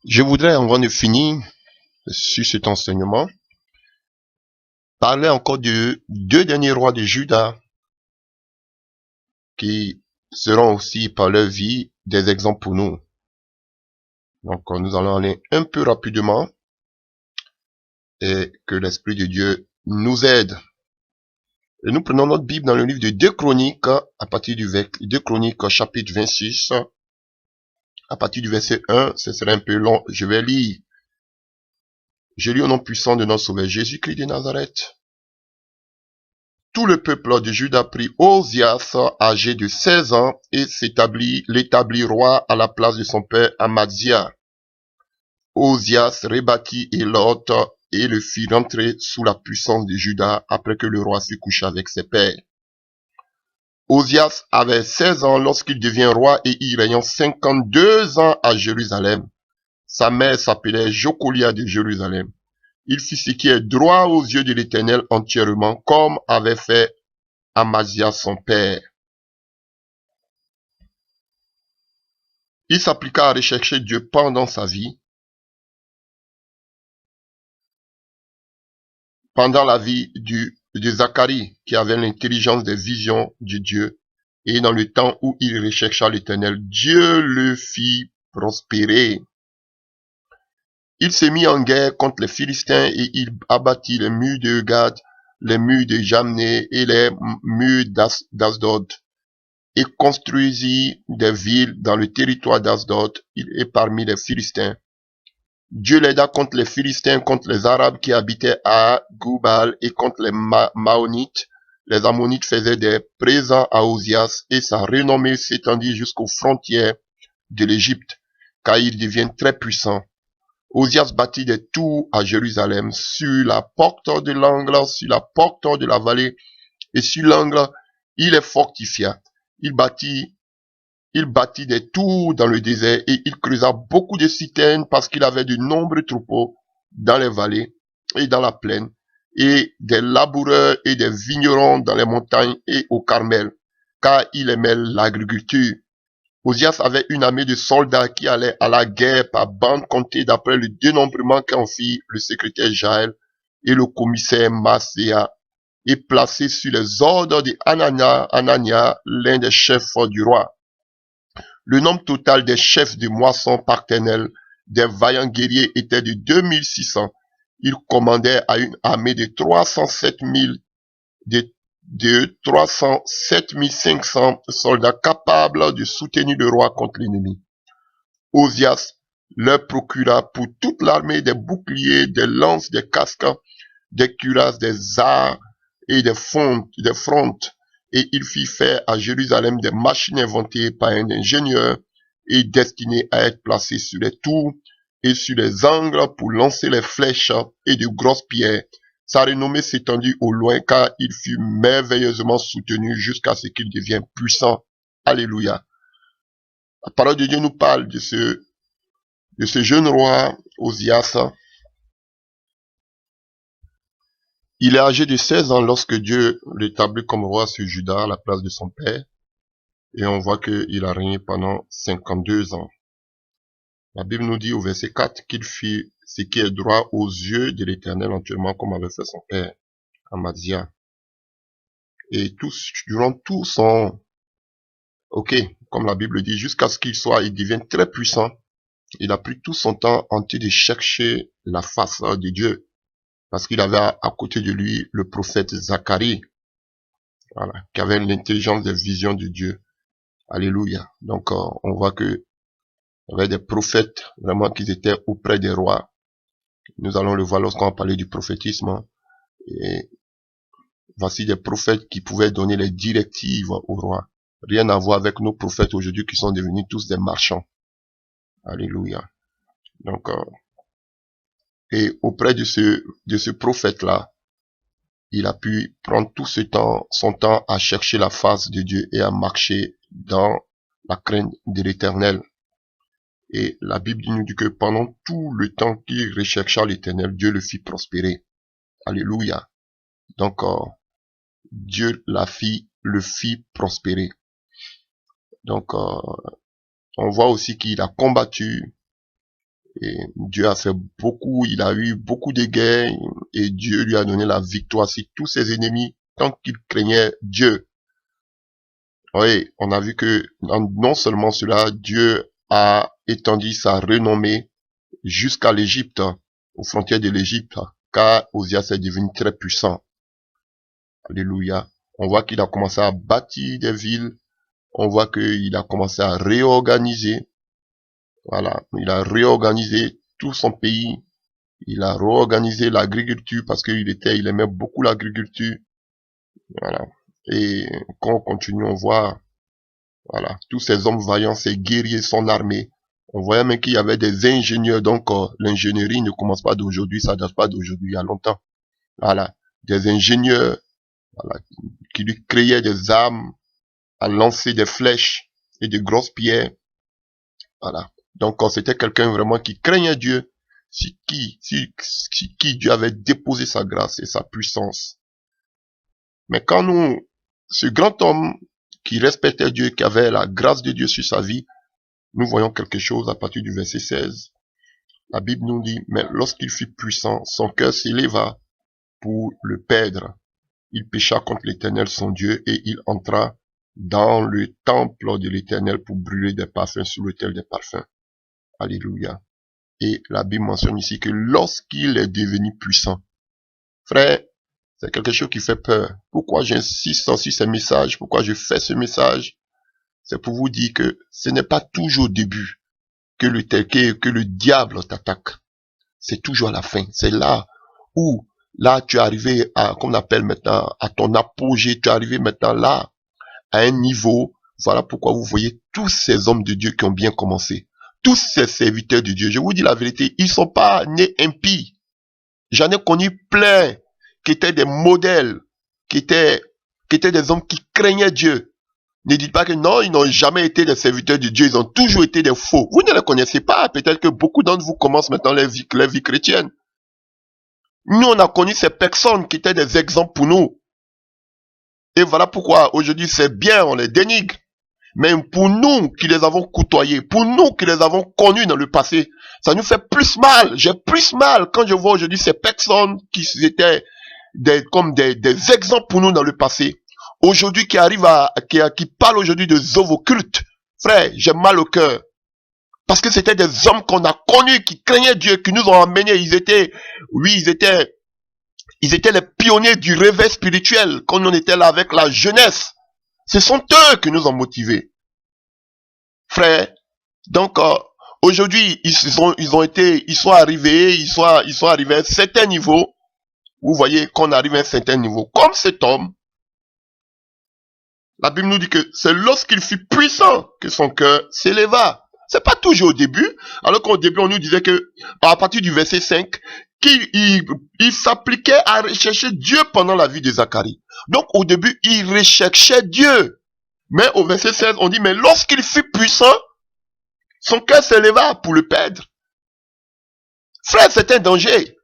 Je voudrais, avant de finir sur cet enseignement, parler encore de deux derniers rois de Juda qui seront aussi par leur vie des exemples pour nous. Donc nous allons aller un peu rapidement et que l'Esprit de Dieu nous aide. Et nous prenons notre Bible dans le livre de 2 Chroniques, à partir du 2 Chroniques chapitre 26, à partir du verset 1, ce sera un peu long, je vais lire. Je lis au nom puissant de notre Sauveur Jésus-Christ de Nazareth. Tout le peuple de Juda prit Osias, âgé de 16 ans, et l'établit roi à la place de son père Amazia. Osias rebâtit Élot et le fit rentrer sous la puissance de Juda après que le roi fut couché avec ses pères. Osias avait 16 ans lorsqu'il devient roi et y régnant 52 ans à Jérusalem. Sa mère s'appelait Jocolia de Jérusalem. Il fit ce qui est droit aux yeux de l'Éternel entièrement, comme avait fait Amazia son père. Il s'appliqua à rechercher Dieu pendant sa vie, pendant la vie de Zacharie, qui avait l'intelligence des visions de Dieu, et dans le temps où il rechercha l'Éternel, Dieu le fit prospérer. Il se mit en guerre contre les Philistins et il abattit les murs de Gad, les murs de Jamné et les murs d'Asdod, et construisit des villes dans le territoire d'Asdod et parmi les Philistins. Dieu l'aida contre les Philistins, contre les Arabes qui habitaient à Goubal et contre les Maonites. Les Ammonites faisaient des présents à Osias et sa renommée s'étendit jusqu'aux frontières de l'Égypte, car il devient très puissant. Osias bâtit des tours à Jérusalem, sur la porte de l'angle, sur la porte de la vallée, et sur l'angle, il les fortifia. Il bâtit des tours dans le désert et il creusa beaucoup de citernes parce qu'il avait de nombreux troupeaux dans les vallées et dans la plaine et des laboureurs et des vignerons dans les montagnes et au Carmel, car il aimait l'agriculture. Osias avait une armée de soldats qui allaient à la guerre par bande comptée d'après le dénombrement qu'en fit le secrétaire Jaël et le commissaire Maséa, et placés sur les ordres de Anania, l'un des chefs du roi. Le nombre total des chefs de moisson partenelle des vaillants guerriers était de 2600. Ils commandaient à une armée de 307 500 soldats capables de soutenir le roi contre l'ennemi. Osias leur procura pour toute l'armée des boucliers, des lances, des casques, des cuirasses, des arcs et des frontes. Et il fit faire à Jérusalem des machines inventées par un ingénieur et destinées à être placées sur les tours et sur les angles pour lancer les flèches et de grosses pierres. Sa renommée s'étendit au loin car il fut merveilleusement soutenu jusqu'à ce qu'il devienne puissant. Alléluia. La parole de Dieu nous parle de ce jeune roi Osias. Il est âgé de 16 ans lorsque Dieu l'établit comme roi sur Juda à la place de son père. Et on voit qu'il a régné pendant 52 ans. La Bible nous dit au verset 4 qu'il fit ce qui est droit aux yeux de l'Éternel entièrement comme avait fait son père, Amazia. Et durant tout son... comme la Bible dit, jusqu'à ce il devienne très puissant. Il a pris tout son temps entier de chercher la face de Dieu. Parce qu'il avait à côté de lui le prophète Zacharie, voilà, qui avait l'intelligence des visions de Dieu. Alléluia. Donc, on voit que il y avait des prophètes vraiment qui étaient auprès des rois. Nous allons le voir lorsqu'on va parler du prophétisme. Et voici des prophètes qui pouvaient donner les directives aux rois. Rien à voir avec nos prophètes aujourd'hui qui sont devenus tous des marchands. Alléluia. Donc, et auprès de ce prophète-là, il a pu prendre tout son temps à chercher la face de Dieu et à marcher dans la crainte de l'Éternel. Et la Bible nous dit que pendant tout le temps qu'il rechercha l'Éternel, Dieu le fit prospérer. Alléluia. Donc, Dieu le fit prospérer. Donc, on voit aussi qu'il a combattu Et Dieu a fait beaucoup, il a eu beaucoup de guerres et Dieu lui a donné la victoire sur tous ses ennemis tant qu'il craignait Dieu. Oui, on a vu que non seulement cela, Dieu a étendu sa renommée jusqu'à l'Égypte, aux frontières de l'Égypte, car Osias est devenu très puissant. Alléluia. On voit qu'il a commencé à bâtir des villes, on voit qu'il a commencé à réorganiser. Voilà, il a réorganisé tout son pays, il a réorganisé l'agriculture parce il aimait beaucoup l'agriculture. Voilà. Et quand on continue, on voit, voilà, tous ces hommes vaillants, ces guerriers, son armée. On voyait même qu'il y avait des ingénieurs, donc l'ingénierie ne commence pas d'aujourd'hui, ça date pas d'aujourd'hui, il y a longtemps. Voilà, des ingénieurs, voilà, qui lui créaient des armes, à lancer des flèches et de grosses pierres. Voilà. Donc c'était quelqu'un vraiment qui craignait Dieu, si qui Dieu avait déposé sa grâce et sa puissance. Mais quand ce grand homme qui respectait Dieu, qui avait la grâce de Dieu sur sa vie, nous voyons quelque chose à partir du verset 16. La Bible nous dit, mais lorsqu'il fut puissant, son cœur s'éleva pour le perdre. Il pécha contre l'Éternel son Dieu et il entra dans le temple de l'Éternel pour brûler des parfums sur l'autel des parfums. Alléluia. Et la Bible mentionne ici que lorsqu'il est devenu puissant, frère, c'est quelque chose qui fait peur. Pourquoi j'insiste sur ces messages? Pourquoi je fais ce message? C'est pour vous dire que ce n'est pas toujours au début que le diable t'attaque. C'est toujours à la fin. C'est là où, là, tu es arrivé à, qu'on appelle maintenant, à ton apogée. Tu es arrivé maintenant là, à un niveau. Voilà pourquoi vous voyez tous ces hommes de Dieu qui ont bien commencé. Tous ces serviteurs de Dieu. Je vous dis la vérité, ils sont pas nés impies. J'en ai connu plein qui étaient des modèles, qui étaient des hommes qui craignaient Dieu. Ne dites pas que non, ils n'ont jamais été des serviteurs de Dieu, ils ont toujours été des faux. Vous ne les connaissez pas, peut-être que beaucoup d'entre vous commencent maintenant leur vie chrétienne. Nous, on a connu ces personnes qui étaient des exemples pour nous. Et voilà pourquoi aujourd'hui c'est bien, on les dénigre. Mais pour nous qui les avons côtoyés, pour nous qui les avons connus dans le passé, ça nous fait plus mal. J'ai plus mal quand je vois aujourd'hui ces personnes qui étaient comme des exemples pour nous dans le passé. Aujourd'hui qui arrivent qui parlent aujourd'hui de œuvres occultes. Frère, j'ai mal au cœur. Parce que c'était des hommes qu'on a connus, qui craignaient Dieu, qui nous ont emmenés. Ils étaient les pionniers du réveil spirituel, quand on était là avec la jeunesse. Ce sont eux qui nous ont motivés. Frère, donc aujourd'hui, ils sont arrivés à un certain niveau. Vous voyez qu'on arrive à un certain niveau. Comme cet homme, la Bible nous dit que c'est lorsqu'il fut puissant que son cœur s'éleva. C'est pas toujours au début, alors qu'au début on nous disait que, à partir du verset 5, qu'il s'appliquait à rechercher Dieu pendant la vie de Zacharie. Donc au début, il recherchait Dieu. Mais au verset 16, on dit, mais lorsqu'il fut puissant, son cœur s'éleva pour le perdre. Frère, c'est un danger.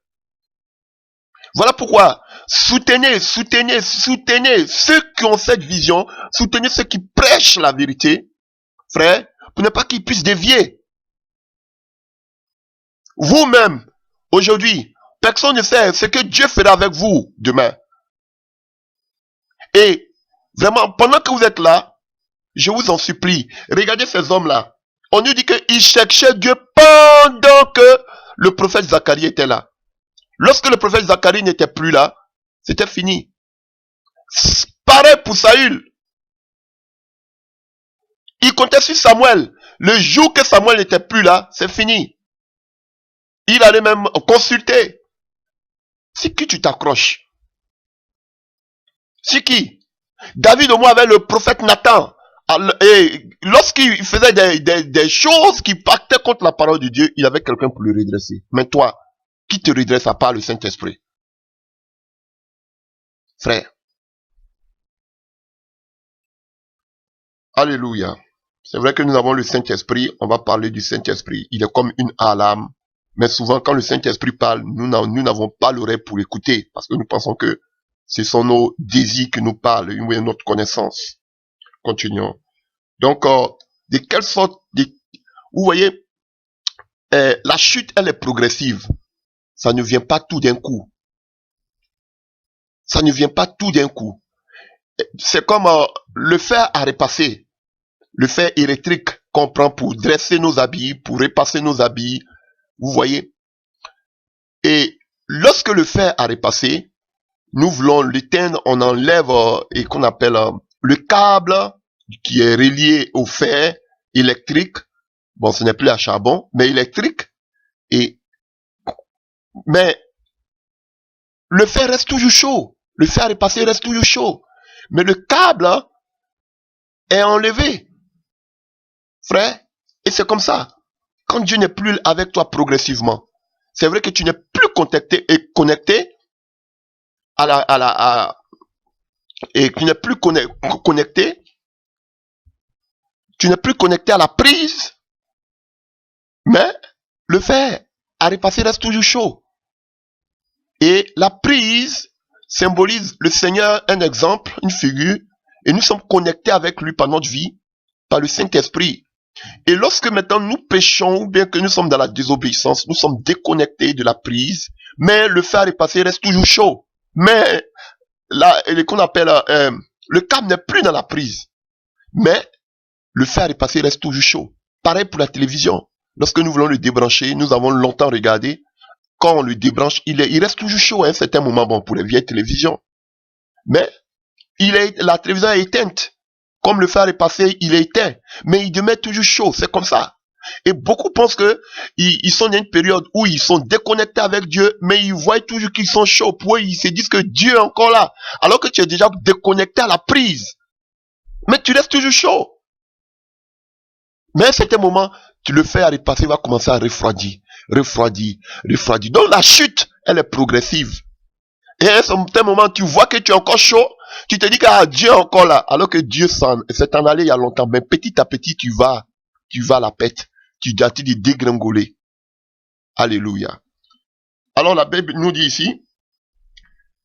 Voilà pourquoi, soutenez ceux qui ont cette vision, soutenez ceux qui prêchent la vérité, frère, pour ne pas qu'ils puissent dévier. Vous-même, aujourd'hui, personne ne sait ce que Dieu fera avec vous demain. Et vraiment, pendant que vous êtes là, je vous en supplie, regardez ces hommes-là. On nous dit qu'ils cherchaient Dieu pendant que le prophète Zacharie était là. Lorsque le prophète Zacharie n'était plus là, c'était fini. Pareil pour Saül. Il comptait sur Samuel. Le jour que Samuel n'était plus là, c'est fini. Il allait même consulter. C'est qui tu t'accroches? C'est qui? David au moins avait le prophète Nathan. Et lorsqu'il faisait des choses qui pactaient contre la parole de Dieu, il avait quelqu'un pour le redresser. Mais toi, qui te redresse à part le Saint-Esprit? Frère. Alléluia. C'est vrai que nous avons le Saint-Esprit, on va parler du Saint-Esprit. Il est comme une alarme. Mais souvent, quand le Saint-Esprit parle, nous n'avons pas l'oreille pour écouter. Parce que nous pensons que ce sont nos désirs qui nous parlent, ou notre connaissance. Continuons. Donc, de quelle sorte, vous voyez, la chute, elle est progressive. Ça ne vient pas tout d'un coup. Ça ne vient pas tout d'un coup. C'est comme le fer à repasser. Le fer électrique qu'on prend pour dresser nos habits, pour repasser nos habits. Vous voyez? Et lorsque le fer a repassé, nous voulons l'éteindre, on enlève et qu'on appelle le câble qui est relié au fer électrique. Bon, ce n'est plus à charbon, mais électrique. Mais le fer reste toujours chaud. Le fer repassé reste toujours chaud. Mais le câble est enlevé. Frère, et c'est comme ça. Quand Dieu n'est plus avec toi progressivement, c'est vrai que tu n'es plus connecté et tu n'es plus connecté, tu n'es plus connecté à la prise, mais le fer à repasser reste toujours chaud. Et la prise symbolise le Seigneur, un exemple, une figure, et nous sommes connectés avec lui par notre vie, par le Saint-Esprit. Et lorsque maintenant nous péchons, ou bien que nous sommes dans la désobéissance, nous sommes déconnectés de la prise, mais le fer à repasser reste toujours chaud. Mais là, qu'on appelle le câble n'est plus dans la prise, mais le fer à repasser reste toujours chaud. Pareil pour la télévision. Lorsque nous voulons le débrancher, nous avons longtemps regardé. Quand on le débranche, il reste toujours chaud à un certain moment, bon, pour les vieilles télévisions. Mais la télévision est éteinte. Comme le fer est passé, il est éteint. Mais il demeure toujours chaud, c'est comme ça. Et beaucoup pensent que ils sont dans une période où ils sont déconnectés avec Dieu, mais ils voient toujours qu'ils sont chauds. Pour eux, ils se disent que Dieu est encore là. Alors que tu es déjà déconnecté à la prise. Mais tu restes toujours chaud. Mais à un certain moment, le fer à repasser va commencer à refroidir. Donc la chute, elle est progressive. Et à un certain moment, tu vois que tu es encore chaud. Tu te dis que Dieu est encore là. Alors que Dieu s'est en allé il y a longtemps. Mais petit à petit, tu vas à la pète. Tu dois te dégringoler. Alléluia. Alors la Bible nous dit ici,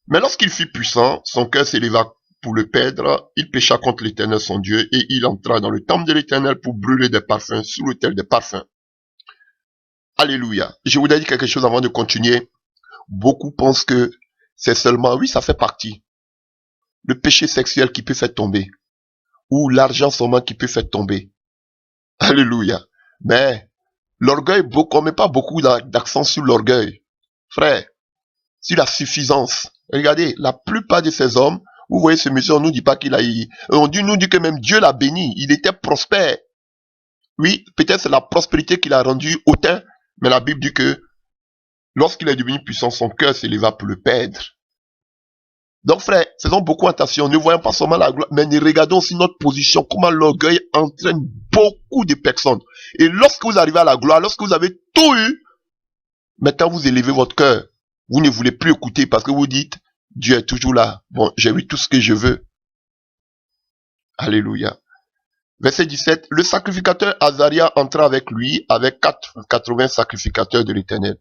mais lorsqu'il fut puissant, son cœur s'éleva pour le perdre, il pécha contre l'Éternel son Dieu, et il entra dans le temple de l'Éternel pour brûler des parfums sous l'autel des parfums. Alléluia. Je voudrais dire quelque chose avant de continuer. Beaucoup pensent que c'est seulement, oui, ça fait partie. Le péché sexuel qui peut faire tomber. Ou l'argent seulement qui peut faire tomber. Alléluia. Mais l'orgueil, on met pas beaucoup d'accent sur l'orgueil. Frère, sur la suffisance. Regardez, la plupart de ces hommes, vous voyez ce monsieur, on nous dit pas qu'il a eu, nous dit que même Dieu l'a béni, il était prospère. Oui, peut-être c'est la prospérité qu'il a rendu hautain, mais la Bible dit que lorsqu'il est devenu puissant, son cœur s'éleva pour le perdre. Donc frère, faisons beaucoup attention, ne voyons pas seulement la gloire, mais ne regardons aussi notre position, comment l'orgueil entraîne beaucoup de personnes. Et lorsque vous arrivez à la gloire, lorsque vous avez tout eu, maintenant vous élevez votre cœur. Vous ne voulez plus écouter parce que vous dites, Dieu est toujours là. Bon, j'ai eu tout ce que je veux. Alléluia. Verset 17. Le sacrificateur Azaria entra avec lui, avec 80 sacrificateurs de l'Éternel.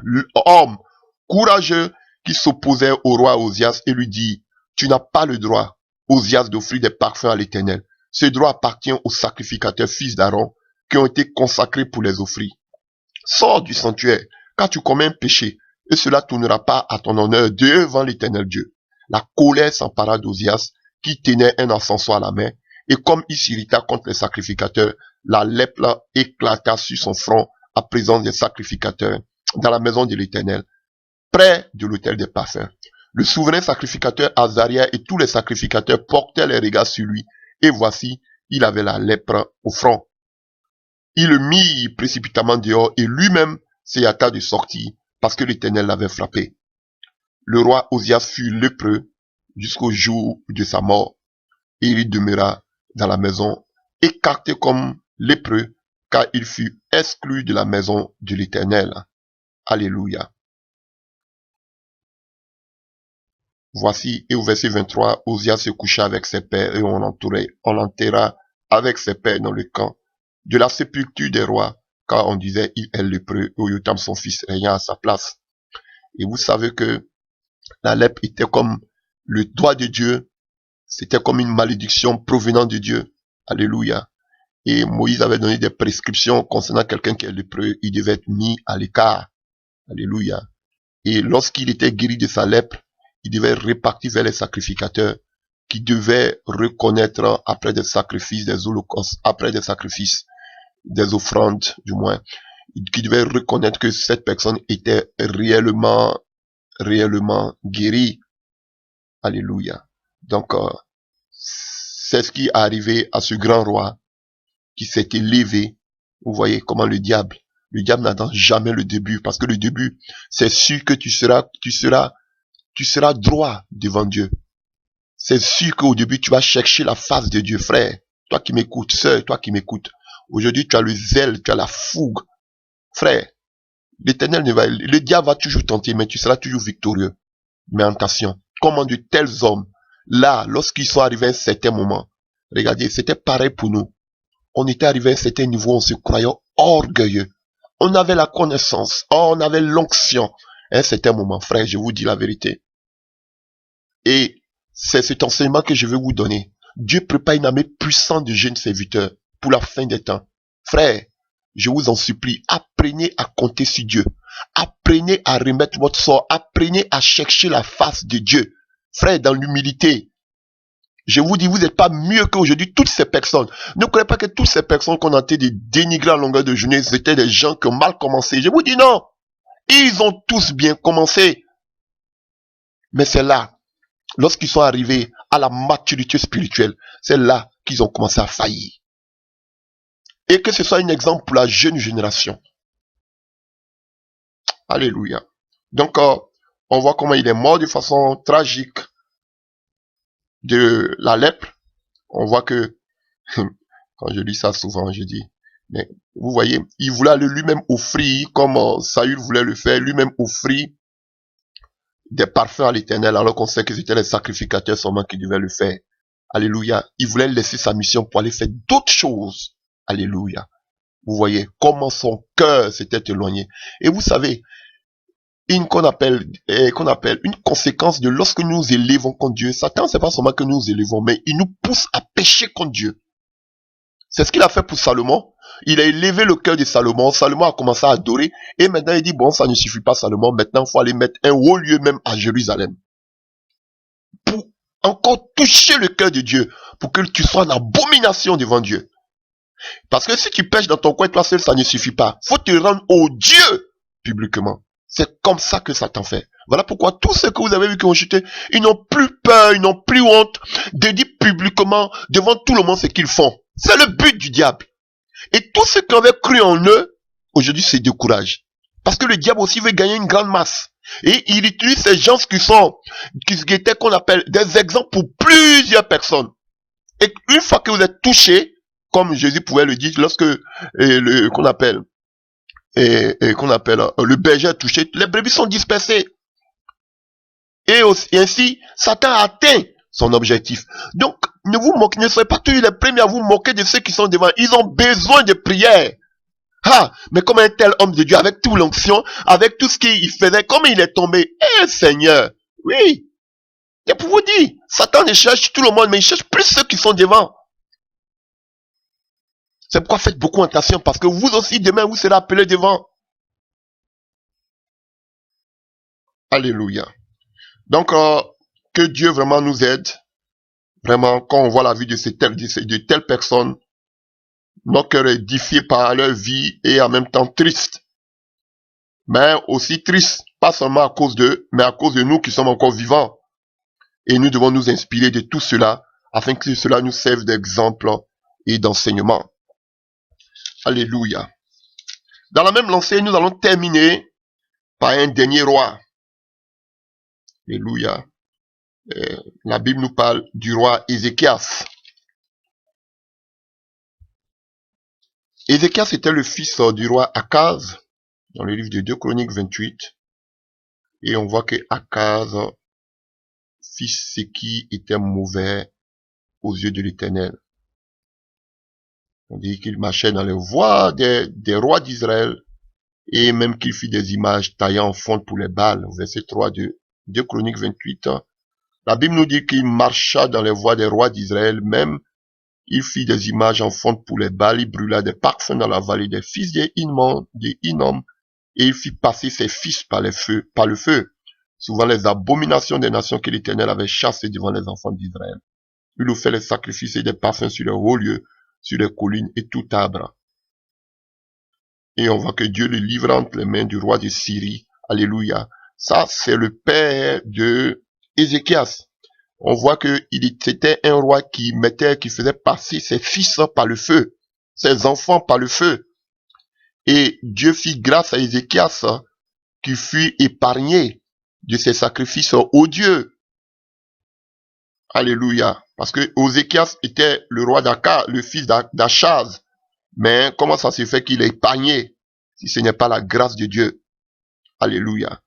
L'homme courageux qui s'opposait au roi Osias et lui dit, tu n'as pas le droit, Osias, d'offrir des parfums à l'Éternel. Ce droit appartient aux sacrificateurs fils d'Aaron qui ont été consacrés pour les offrir. Sors du sanctuaire, car tu commets un péché, et cela tournera pas à ton honneur devant l'Éternel Dieu. La colère s'empara d'Osias, qui tenait un encensoir à la main, et comme il s'irrita contre les sacrificateurs, la lèpre éclata sur son front à présence des sacrificateurs dans la maison de l'Éternel, près de l'autel des parfums. Le souverain sacrificateur Azaria et tous les sacrificateurs portaient les regards sur lui, et voici, il avait la lèpre au front. Il le mit précipitamment dehors, et lui-même s'y hâta de sortir, parce que l'Éternel l'avait frappé. Le roi Osias fut lépreux jusqu'au jour de sa mort, et il demeura dans la maison, écarté comme lépreux, car il fut exclu de la maison de l'Éternel. Alléluia. Voici, et au verset 23, Osias se coucha avec ses pères, et on l'enterra avec ses pères dans le camp de la sépulture des rois, car on disait, il est lépreux, et Yotam son fils régna à sa place. Et vous savez que la lèpre était comme le doigt de Dieu, c'était comme une malédiction provenant de Dieu. Alléluia. Et Moïse avait donné des prescriptions concernant quelqu'un qui est lépreux. Il devait être mis à l'écart. Alléluia. Et lorsqu'il était guéri de sa lèpre, il devait repartir vers les sacrificateurs qui devaient reconnaître après des sacrifices, des holocaustes, après des sacrifices, des offrandes du moins, qui devaient reconnaître que cette personne était réellement guérie. Alléluia. Donc, c'est ce qui est arrivé à ce grand roi qui s'est élevé. Vous voyez comment le diable n'attend jamais le début, parce que le début, c'est sûr que tu seras droit devant Dieu. C'est sûr qu'au début, tu vas chercher la face de Dieu, frère. Toi qui m'écoutes, sœur, toi qui m'écoutes. Aujourd'hui, tu as le zèle, tu as la fougue. Frère, le diable va toujours tenter, mais tu seras toujours victorieux. Mais attention, comment de tels hommes, là, lorsqu'ils sont arrivés à un certain moment, regardez, c'était pareil pour nous. On était arrivé à un certain niveau, on se croyait orgueilleux. On avait la connaissance, on avait l'onction. À un certain moment, frère, je vous dis la vérité. Et c'est cet enseignement que je vais vous donner. Dieu prépare une armée puissante de jeunes serviteurs pour la fin des temps. Frère, je vous en supplie, apprenez à compter sur Dieu. Apprenez à remettre votre sort. Apprenez à chercher la face de Dieu. Frère, dans l'humilité. Je vous dis, vous n'êtes pas mieux qu'aujourd'hui toutes ces personnes. Ne croyez pas que toutes ces personnes qu'on a été de dénigrer à longueur de journée, c'était des gens qui ont mal commencé. Je vous dis non. Ils ont tous bien commencé. Mais c'est là, lorsqu'ils sont arrivés à la maturité spirituelle, c'est là qu'ils ont commencé à faillir. Et que ce soit un exemple pour la jeune génération. Alléluia. Donc, on voit comment il est mort de façon tragique de la lèpre. On voit que, quand je lis ça souvent, je dis, mais vous voyez, il voulait aller lui-même offrir, comme Saül voulait le faire, lui-même offrir des parfums à l'Éternel, alors qu'on sait que c'était les sacrificateurs seulement qui devaient le faire. Alléluia. Il voulait laisser sa mission pour aller faire d'autres choses. Alléluia. Vous voyez comment son cœur s'était éloigné. Et vous savez, qu'on appelle une conséquence de lorsque nous nous élevons contre Dieu. Satan, c'est pas seulement que nous nous élevons, mais il nous pousse à pécher contre Dieu. C'est ce qu'il a fait pour Salomon. Il a élevé le cœur de Salomon. Salomon a commencé à adorer. Et maintenant, il dit, bon, ça ne suffit pas, Salomon. Maintenant, il faut aller mettre un haut lieu même à Jérusalem. Pour encore toucher le cœur de Dieu. Pour que tu sois en abomination devant Dieu. Parce que si tu pêches dans ton coin, toi seul, ça ne suffit pas. Faut te rendre au Dieu publiquement. C'est comme ça que Satan fait. Voilà pourquoi tous ceux que vous avez vu qui ont chuté, ils n'ont plus peur, ils n'ont plus honte de dire publiquement devant tout le monde ce qu'ils font. C'est le but du diable. Et tous ceux qui avaient cru en eux, aujourd'hui se découragent. Parce que le diable aussi veut gagner une grande masse. Et il utilise ces gens qui étaient qu'on appelle des exemples pour plusieurs personnes. Et une fois que vous êtes touchés, comme Jésus pouvait le dire, lorsque qu'on appelle le berger est touché, les brebis sont dispersées. Et ainsi, Satan a atteint son objectif. Donc, ne vous moquez, ne soyez pas tous les premiers à vous moquer de ceux qui sont devant. Ils ont besoin de prière. Ah, mais comme un tel homme de Dieu, avec toute l'onction, avec tout ce qu'il faisait, comme il est tombé. Eh, Seigneur, oui. Et pour vous dire, Satan ne cherche tout le monde, mais il cherche plus ceux qui sont devant. C'est pourquoi faites beaucoup attention, parce que vous aussi, demain, vous serez appelés devant. Alléluia. Donc, que Dieu vraiment nous aide. Vraiment, quand on voit la vie de telles personnes, notre cœur est édifié par leur vie et en même temps triste. Mais aussi triste, pas seulement à cause d'eux, mais à cause de nous qui sommes encore vivants. Et nous devons nous inspirer de tout cela, afin que cela nous serve d'exemple et d'enseignement. Alléluia. Dans la même lancée, nous allons terminer par un dernier roi. Alléluia. La Bible nous parle du roi Ézéchias. Ézéchias était le fils du roi Akaz, dans le livre de 2 Chroniques 28. Et on voit que Akaz, fils Séki, était mauvais aux yeux de l'Éternel. On dit qu'il marchait dans les voies des rois d'Israël, et même qu'il fit des images taillées en fonte pour les Baals. Verset 3 de 2 Chroniques 28. La Bible nous dit qu'il marcha dans les voies des rois d'Israël, même Il fit des images en fonte pour les Baals, il brûla des parfums dans la vallée des fils des Hinnom, et il fit passer ses fils par le feu, souvent les abominations des nations que l'Éternel avait chassées devant les enfants d'Israël. Il offrait les sacrifices et des parfums sur les hauts lieux, sur les collines et tout arbre. Et on voit que Dieu le livre entre les mains du roi de Syrie. Alléluia. Ça, c'est le père de Ézéchias. On voit que c'était un roi qui faisait passer ses fils par le feu, ses enfants par le feu. Et Dieu fit grâce à Ézéchias, qui fut épargné de ses sacrifices odieux. Alléluia. Parce que Ézéchias était le roi d'Akaz, le fils d'Achaz. Mais comment ça se fait qu'il est épargné si ce n'est pas la grâce de Dieu? Alléluia.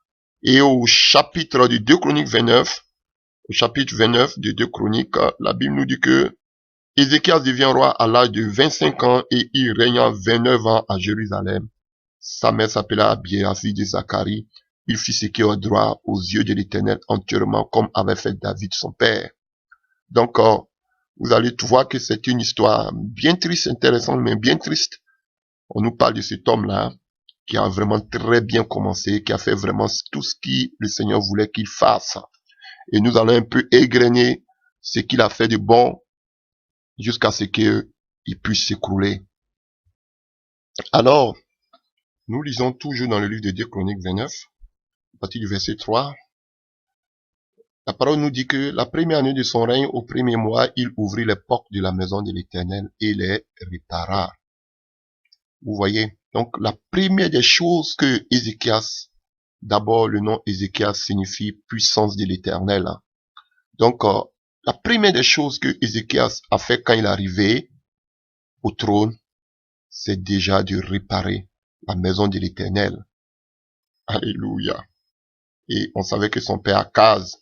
Et au chapitre de 2 Chroniques 29, au chapitre 29 de 2 Chroniques, la Bible nous dit que Ézéchias devient roi à l'âge de 25 ans et il régna 29 ans à Jérusalem. Sa mère s'appela Abiah, fille de Zacharie. Il fit ce qui est droit aux yeux de l'Éternel entièrement comme avait fait David son père. Donc, vous allez voir que c'est une histoire bien triste, intéressante, mais bien triste. On nous parle de cet homme-là qui a vraiment très bien commencé, qui a fait vraiment tout ce que le Seigneur voulait qu'il fasse. Et nous allons un peu égrener ce qu'il a fait de bon jusqu'à ce qu'il puisse s'écrouler. Alors, nous lisons toujours dans le livre de 2 Chroniques 29, à partir du verset 3. La parole nous dit que la première année de son règne, au premier mois, il ouvrit les portes de la maison de l'Éternel et les répara. Vous voyez, donc la première des choses que Ézéchias, d'abord le nom Ézéchias signifie puissance de l'Éternel. Donc la première des choses que Ézéchias a fait quand il est arrivé au trône, c'est déjà de réparer la maison de l'Éternel. Alléluia. Et on savait que son père Akaz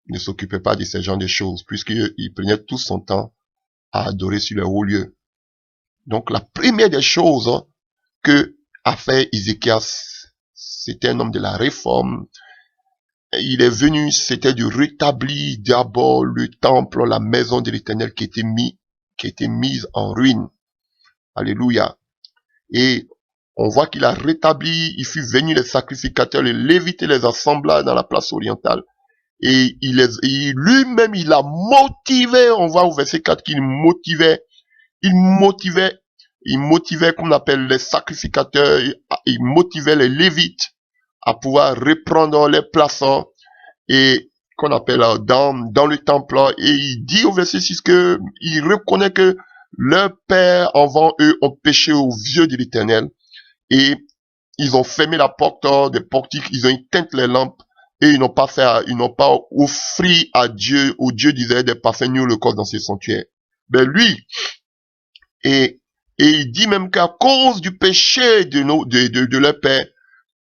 ne s'occupait pas de ce genre de choses, puisqu'il prenait tout son temps à adorer sur les hauts lieux. Donc la première des choses que a fait Ézéchias, c'était un homme de la réforme. Il est venu, c'était de rétablir d'abord le temple, la maison de l'Éternel qui était mise en ruine. Alléluia. Et on voit qu'il a rétabli, il fut venu les sacrificateurs, les lévites et les assemblages dans la place orientale. Et lui-même, il a motivé, on voit au verset 4 qu'il motivait, comme on appelle les sacrificateurs, il motivait les lévites à pouvoir reprendre les places et qu'on appelle dans le temple. Et il dit au verset 6 que il reconnaît que leurs pères avant eux ont péché aux yeux de l'Éternel et ils ont fermé la porte des portiques, ils ont éteint les lampes et ils n'ont pas offert à Dieu, au Dieu d'Israël, des parfums ni le corps dans ses sanctuaires. Ben lui, et il dit même qu'à cause du péché de leur père,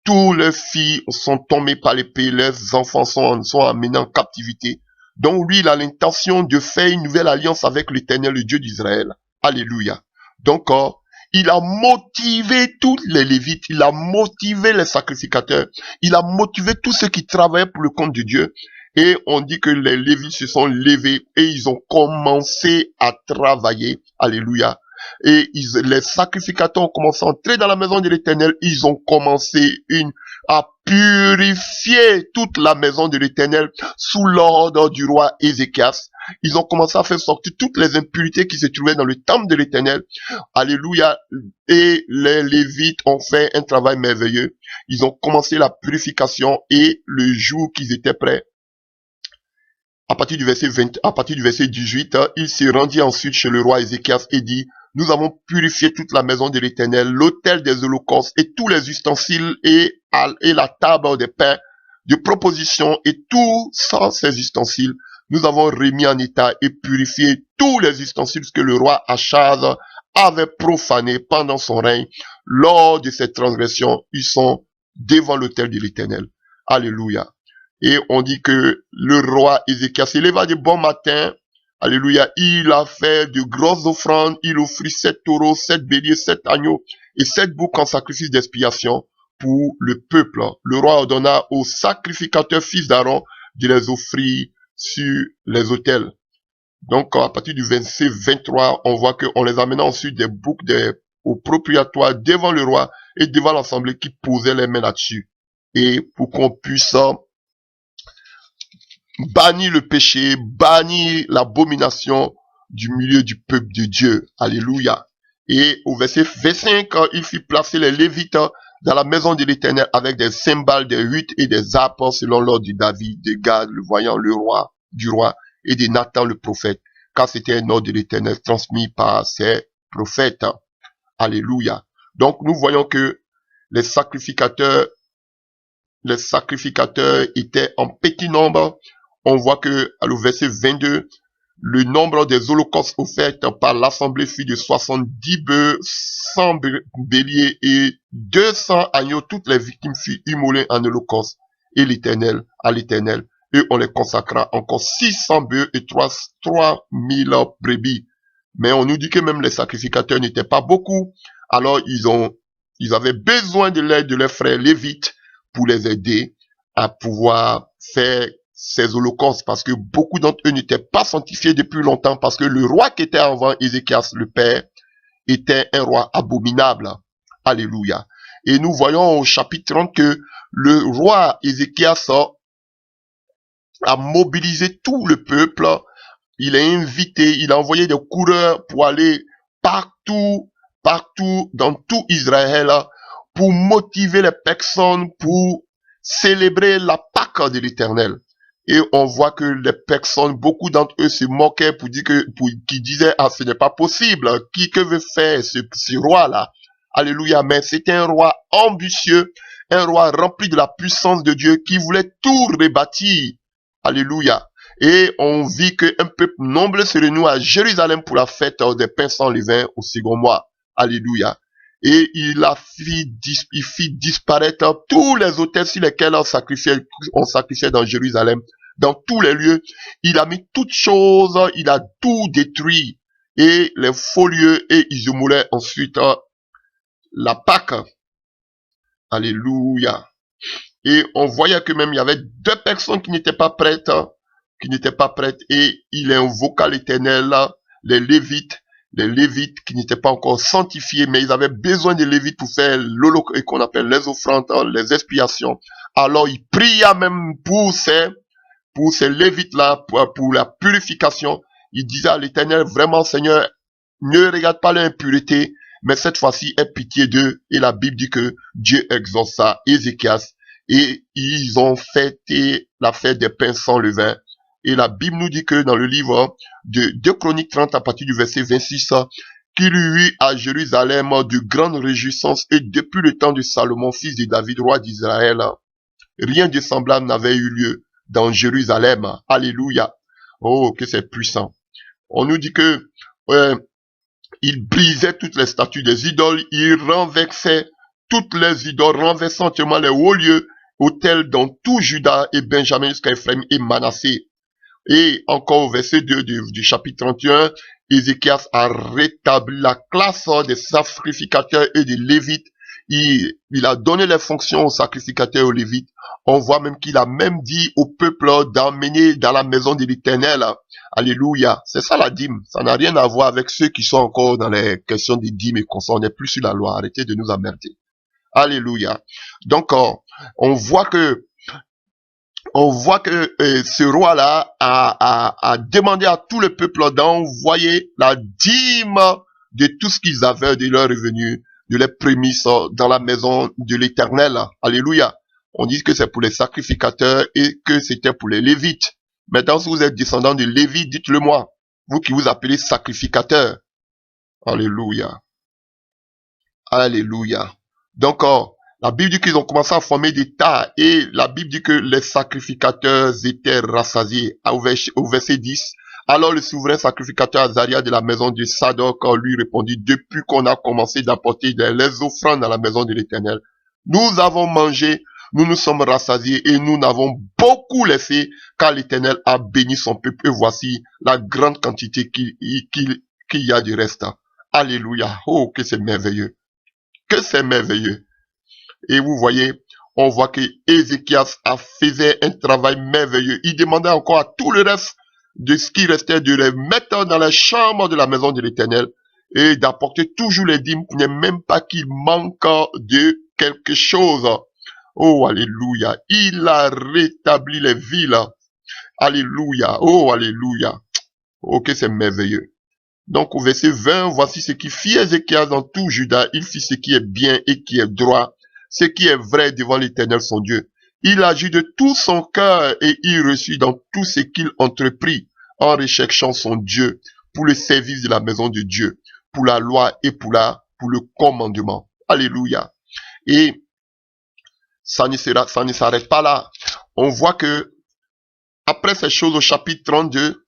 tous leurs filles sont tombées par l'épée, leurs enfants sont amenés en captivité. Donc lui, il a l'intention de faire une nouvelle alliance avec l'Éternel, le Dieu d'Israël. Alléluia. Donc, il a motivé tous les Lévites, il a motivé les sacrificateurs, il a motivé tous ceux qui travaillaient pour le compte de Dieu. Et on dit que les Lévites se sont levés et ils ont commencé à travailler. Alléluia. Et les sacrificateurs ont commencé à entrer dans la maison de l'Éternel. Ils ont commencé à purifier toute la maison de l'Éternel sous l'ordre du roi Ézéchias. Ils ont commencé à faire sortir toutes les impurités qui se trouvaient dans le temple de l'Éternel. Alléluia. Et les Lévites ont fait un travail merveilleux. Ils ont commencé la purification et le jour qu'ils étaient prêts, à partir du verset 18, il se rendit ensuite chez le roi Ézéchias et dit: nous avons purifié toute la maison de l'Éternel, l'autel des holocaustes et tous les ustensiles et la table des pains de proposition et tous ces ustensiles. Nous avons remis en état et purifié tous les ustensiles que le roi Achaz avait profanés pendant son règne. Lors de cette transgression, ils sont devant l'autel de l'Éternel. Alléluia. Et on dit que le roi Ézéchias se leva de bon matin. Alléluia. Il a fait de grosses offrandes. Il offrit 7 taureaux, 7 béliers, 7 agneaux et 7 boucs en sacrifice d'expiation pour le peuple. Le roi ordonna aux sacrificateurs fils d'Aaron de les offrir sur les autels. Donc, à partir du verset 23, on voit qu'on les amena ensuite des boucs au propriatoire devant le roi et devant l'assemblée qui posait les mains là-dessus. Et pour qu'on puisse bannir le péché, bannir l'abomination du milieu du peuple de Dieu. Alléluia. Et au verset 25, il fit placer les Lévites dans la maison de l'Éternel avec des cymbales, des huttes et des harpes selon l'ordre de David, de Gad, le voyant, du roi, et de Nathan le prophète, car c'était un ordre de l'Éternel transmis par ses prophètes. Alléluia. Donc nous voyons que les sacrificateurs étaient en petit nombre. On voit que, à le verset 22, le nombre des holocaustes offerts par l'assemblée fut de 70 bœufs, 100 béliers et 200 agneaux. Toutes les victimes furent immolées en holocauste à l'éternel. Et on les consacra encore 600 bœufs et 3000 brebis. Mais on nous dit que même les sacrificateurs n'étaient pas beaucoup. Alors ils avaient besoin de l'aide de leurs frères lévites pour les aider à pouvoir faire ces holocaustes, parce que beaucoup d'entre eux n'étaient pas sanctifiés depuis longtemps, parce que le roi qui était avant Ézéchias le père était un roi abominable. Alléluia. Et nous voyons au chapitre 30 que le roi Ézéchias a mobilisé tout le peuple. Il a invité, il a envoyé des coureurs pour aller partout dans tout Israël pour motiver les personnes pour célébrer la Pâque de l'Éternel. Et on voit que les personnes, beaucoup d'entre eux se moquaient qui disaient, ah, ce n'est pas possible. Que veut faire ce roi-là? Alléluia. Mais c'était un roi ambitieux, un roi rempli de la puissance de Dieu qui voulait tout rebâtir. Alléluia. Et on vit qu'un peuple nombreux se renoue à Jérusalem pour la fête des pains sans levain au second mois. Alléluia. Et il fit disparaître tous les autels sur lesquels on sacrifiait dans Jérusalem, dans tous les lieux. Il a mis toutes choses, il a tout détruit. Et les faux lieux, et ils immolaient ensuite la Pâque. Alléluia. Et on voyait que même il y avait deux personnes qui n'étaient pas prêtes, et il invoqua l'Éternel, les Lévites qui n'étaient pas encore sanctifiés, mais ils avaient besoin des Lévites pour faire l'holocauste qu'on appelle les offrandes, les expiations. Alors il pria même pour ces Lévites-là, pour la purification. Il disait à l'Éternel, vraiment Seigneur, ne regarde pas l'impureté, mais cette fois-ci aie pitié d'eux. Et la Bible dit que Dieu exauça Ézéchias, et ils ont fêté la fête des pains sans levain. Et la Bible nous dit que dans le livre de 2 Chroniques 30 à partir du verset 26, qu'il y eut à Jérusalem de grandes réjouissances, et depuis le temps de Salomon, fils de David, roi d'Israël, rien de semblable n'avait eu lieu dans Jérusalem. Alléluia. Oh, que c'est puissant. On nous dit que il brisait toutes les statues des idoles, il renversait toutes les idoles, renversant entièrement les hauts lieux, autels dans tout Juda et Benjamin jusqu'à Ephraim et Manassé. Et encore au verset 2 du chapitre 31, Ézéchias a rétabli la classe des sacrificateurs et des lévites. Il a donné les fonctions aux sacrificateurs et aux lévites. On voit même qu'il a même dit au peuple d'emmener dans la maison de l'Éternel. Alléluia. C'est ça la dîme. Ça n'a rien à voir avec ceux qui sont encore dans les questions des dîmes et qu'on s'en est plus sur la loi. Arrêtez de nous emmerder. Alléluia. Donc, on voit que ce roi-là a demandé à tout le peuple d'envoyer la dîme de tout ce qu'ils avaient de leurs revenus, de les prémices dans la maison de l'Éternel. Alléluia. On dit que c'est pour les sacrificateurs et que c'était pour les Lévites. Maintenant, si vous êtes descendant de Lévi, dites-le moi. Vous qui vous appelez sacrificateurs. Alléluia. Alléluia. Donc, la Bible dit qu'ils ont commencé à former des tas, et la Bible dit que les sacrificateurs étaient rassasiés. Au verset 10, alors le souverain sacrificateur Azaria de la maison de Sadok lui répondit, depuis qu'on a commencé d'apporter les offrandes dans la maison de l'Éternel, nous avons mangé, nous nous sommes rassasiés et nous n'avons beaucoup laissé, car l'Éternel a béni son peuple, et voici la grande quantité qu'il y a du reste. Alléluia. Oh, que c'est merveilleux. Que c'est merveilleux. Et vous voyez, on voit que Ézéchias a fait un travail merveilleux. Il demandait encore à tout le reste de ce qui restait, de les mettre dans la chambre de la maison de l'Éternel et d'apporter toujours les dîmes, n'est même pas qu'il manque de quelque chose. Oh, alléluia. Il a rétabli les villes. Alléluia. Oh, alléluia. Oh, que c'est merveilleux. Donc, au verset 20, voici ce qui fit Ézéchias dans tout Juda. Il fit ce qui est bien et qui est droit, ce qui est vrai devant l'Éternel son Dieu. Il agit de tout son cœur et il reçut dans tout ce qu'il entreprit en recherchant son Dieu pour le service de la maison de Dieu, pour la loi et pour le commandement. Alléluia. Et ça ne s'arrête pas là. On voit que après ces choses au chapitre 32,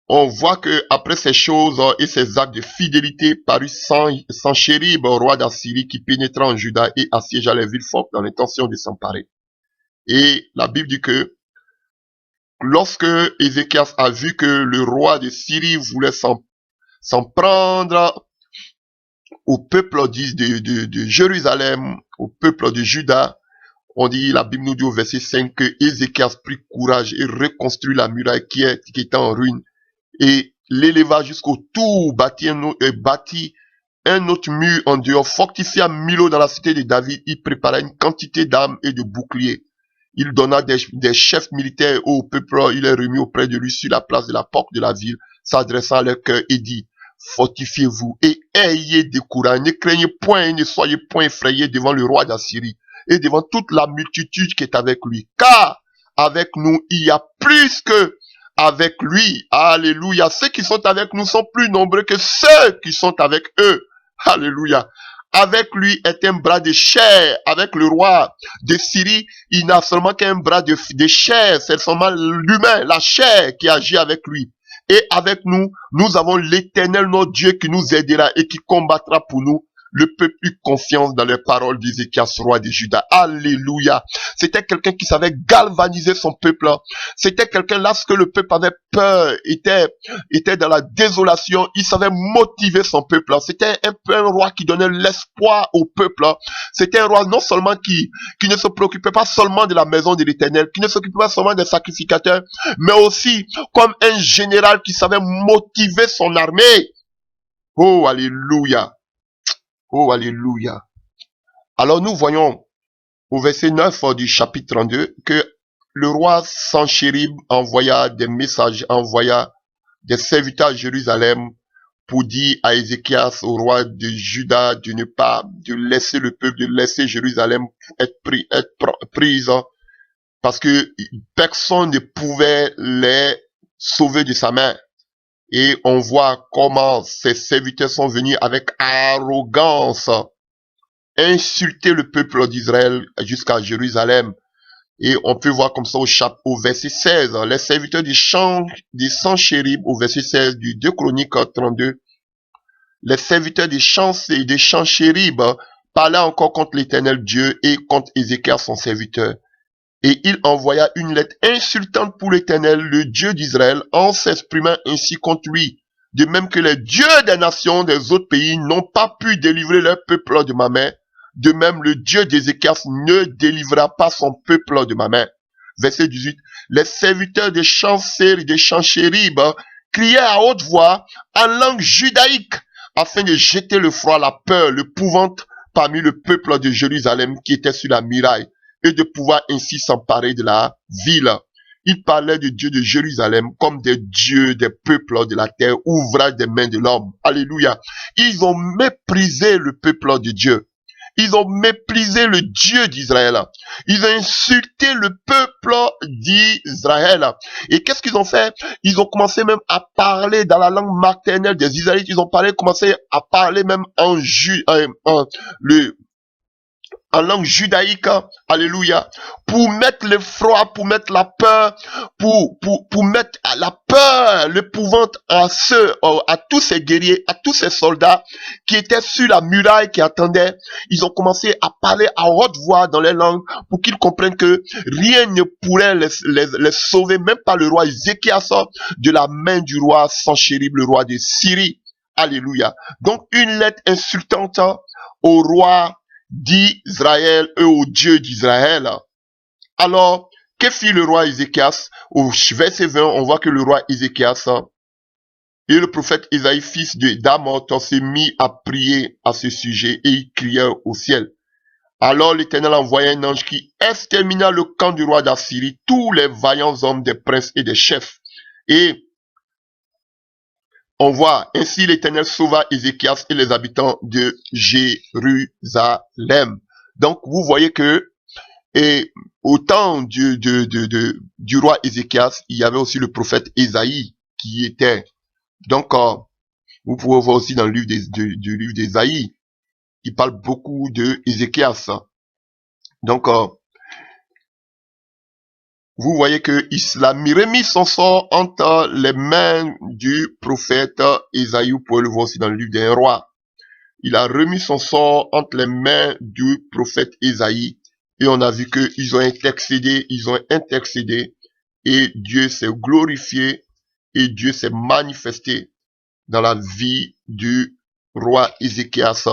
on voit que après ces choses et ces actes de fidélité parut Sanchérib, roi d'Assyrie, qui pénétra en Juda et assiégea les villes fortes dans l'intention de s'emparer. Et la Bible dit que lorsque Ézéchias a vu que le roi de Syrie voulait s'en prendre au peuple de Jérusalem, au peuple de Juda, on dit, la Bible nous dit au verset 5 que Ézéchias prit courage et reconstruit la muraille qui était en ruine et l'éleva jusqu'au tour, bâtit un autre mur en dehors, fortifia Milo dans la cité de David. Il prépara une quantité d'armes et de boucliers. Il donna des chefs militaires au peuple, il les remit auprès de lui sur la place de la porte de la ville, s'adressant à leur cœur et dit, fortifiez-vous et ayez du courage, ne craignez point et ne soyez point effrayés devant le roi d'Assyrie et devant toute la multitude qui est avec lui, car avec nous il y a plus que avec lui. Alléluia. Ceux qui sont avec nous sont plus nombreux que ceux qui sont avec eux. Alléluia. Avec lui est un bras de chair. Avec le roi de Syrie, il n'a seulement qu'un bras de chair. C'est seulement l'humain, la chair qui agit avec lui. Et avec nous, nous avons l'Éternel, notre Dieu, qui nous aidera et qui combattra pour nous. Le peuple eut confiance dans les paroles d'Ézéchias, roi de Juda. Alléluia. C'était quelqu'un qui savait galvaniser son peuple. C'était quelqu'un, lorsque le peuple avait peur, était dans la désolation, il savait motiver son peuple. C'était un roi qui donnait l'espoir au peuple. C'était un roi non seulement qui ne se préoccupait pas seulement de la maison de l'Éternel, qui ne s'occupait pas seulement des sacrificateurs, mais aussi comme un général qui savait motiver son armée. Oh, alléluia. Oh, alléluia. Alors nous voyons au verset 9 du chapitre 32 que le roi Sanchérib envoya des messages, envoya des serviteurs à Jérusalem pour dire à Ézéchias, au roi de Juda, de laisser le peuple, de laisser Jérusalem être prise, parce que personne ne pouvait les sauver de sa main. Et on voit comment ces serviteurs sont venus avec arrogance insulter le peuple d'Israël jusqu'à Jérusalem. Et on peut voir comme ça au verset 16, les serviteurs du Sanchérib, au verset 16 du 2 Chroniques 32, les serviteurs du Sanchérib parlaient encore contre l'Éternel Dieu et contre Ézéchias son serviteur. Et il envoya une lettre insultante pour l'Éternel, le Dieu d'Israël, en s'exprimant ainsi contre lui. De même que les dieux des nations des autres pays n'ont pas pu délivrer leur peuple de ma main, de même le Dieu d'Ézéchias ne délivrera pas son peuple de ma main. Verset 18. Les serviteurs des Sanchérib criaient à haute voix en langue judaïque, afin de jeter le froid, la peur, l'épouvante parmi le peuple de Jérusalem qui était sur la muraille, et de pouvoir ainsi s'emparer de la ville. Il parlait de Dieu de Jérusalem comme des dieux des peuples de la terre, ouvrage des mains de l'homme. Alléluia. Ils ont méprisé le peuple de Dieu. Ils ont méprisé le Dieu d'Israël. Ils ont insulté le peuple d'Israël. Et qu'est-ce qu'ils ont fait? Ils ont commencé même à parler dans la langue maternelle des Israélites. Ils ont commencé à parler même en langue judaïque, alléluia, pour mettre le froid, pour mettre la peur, pour mettre la peur, l'épouvante à tous ces guerriers, à tous ces soldats qui étaient sur la muraille, qui attendaient. Ils ont commencé à parler à haute voix dans les langues pour qu'ils comprennent que rien ne pourrait les sauver, même pas le roi Ézéchias, de la main du roi Sanchérib, le roi de Syrie. Alléluia. Donc une lettre insultante au roi d'Israël et au Dieu d'Israël. Alors, Que fit le roi Ézéchias? Au verset 20, on voit que le roi Ézéchias et le prophète Isaïe, fils d'Amoth, s'est mis à prier à ce sujet et il criait au ciel. Alors l'Éternel envoya un ange qui extermina le camp du roi d'Assyrie, tous les vaillants hommes des princes et des chefs. Et on voit, ainsi l'Éternel sauva Ézéchias et les habitants de Jérusalem. Donc vous voyez que au temps du roi Ézéchias, il y avait aussi le prophète Isaïe qui était. Donc vous pouvez voir aussi dans le livre du livre d'Ésaïe, il parle beaucoup de Ézéchias. Donc vous voyez que il a remis son sort entre les mains du prophète Ésaïe. Vous pouvez le voir aussi dans le livre des rois. Il a remis son sort entre les mains du prophète Ésaïe. Et on a vu qu'ils ont intercédé, et Dieu s'est glorifié, et Dieu s'est manifesté dans la vie du roi Ézéchias,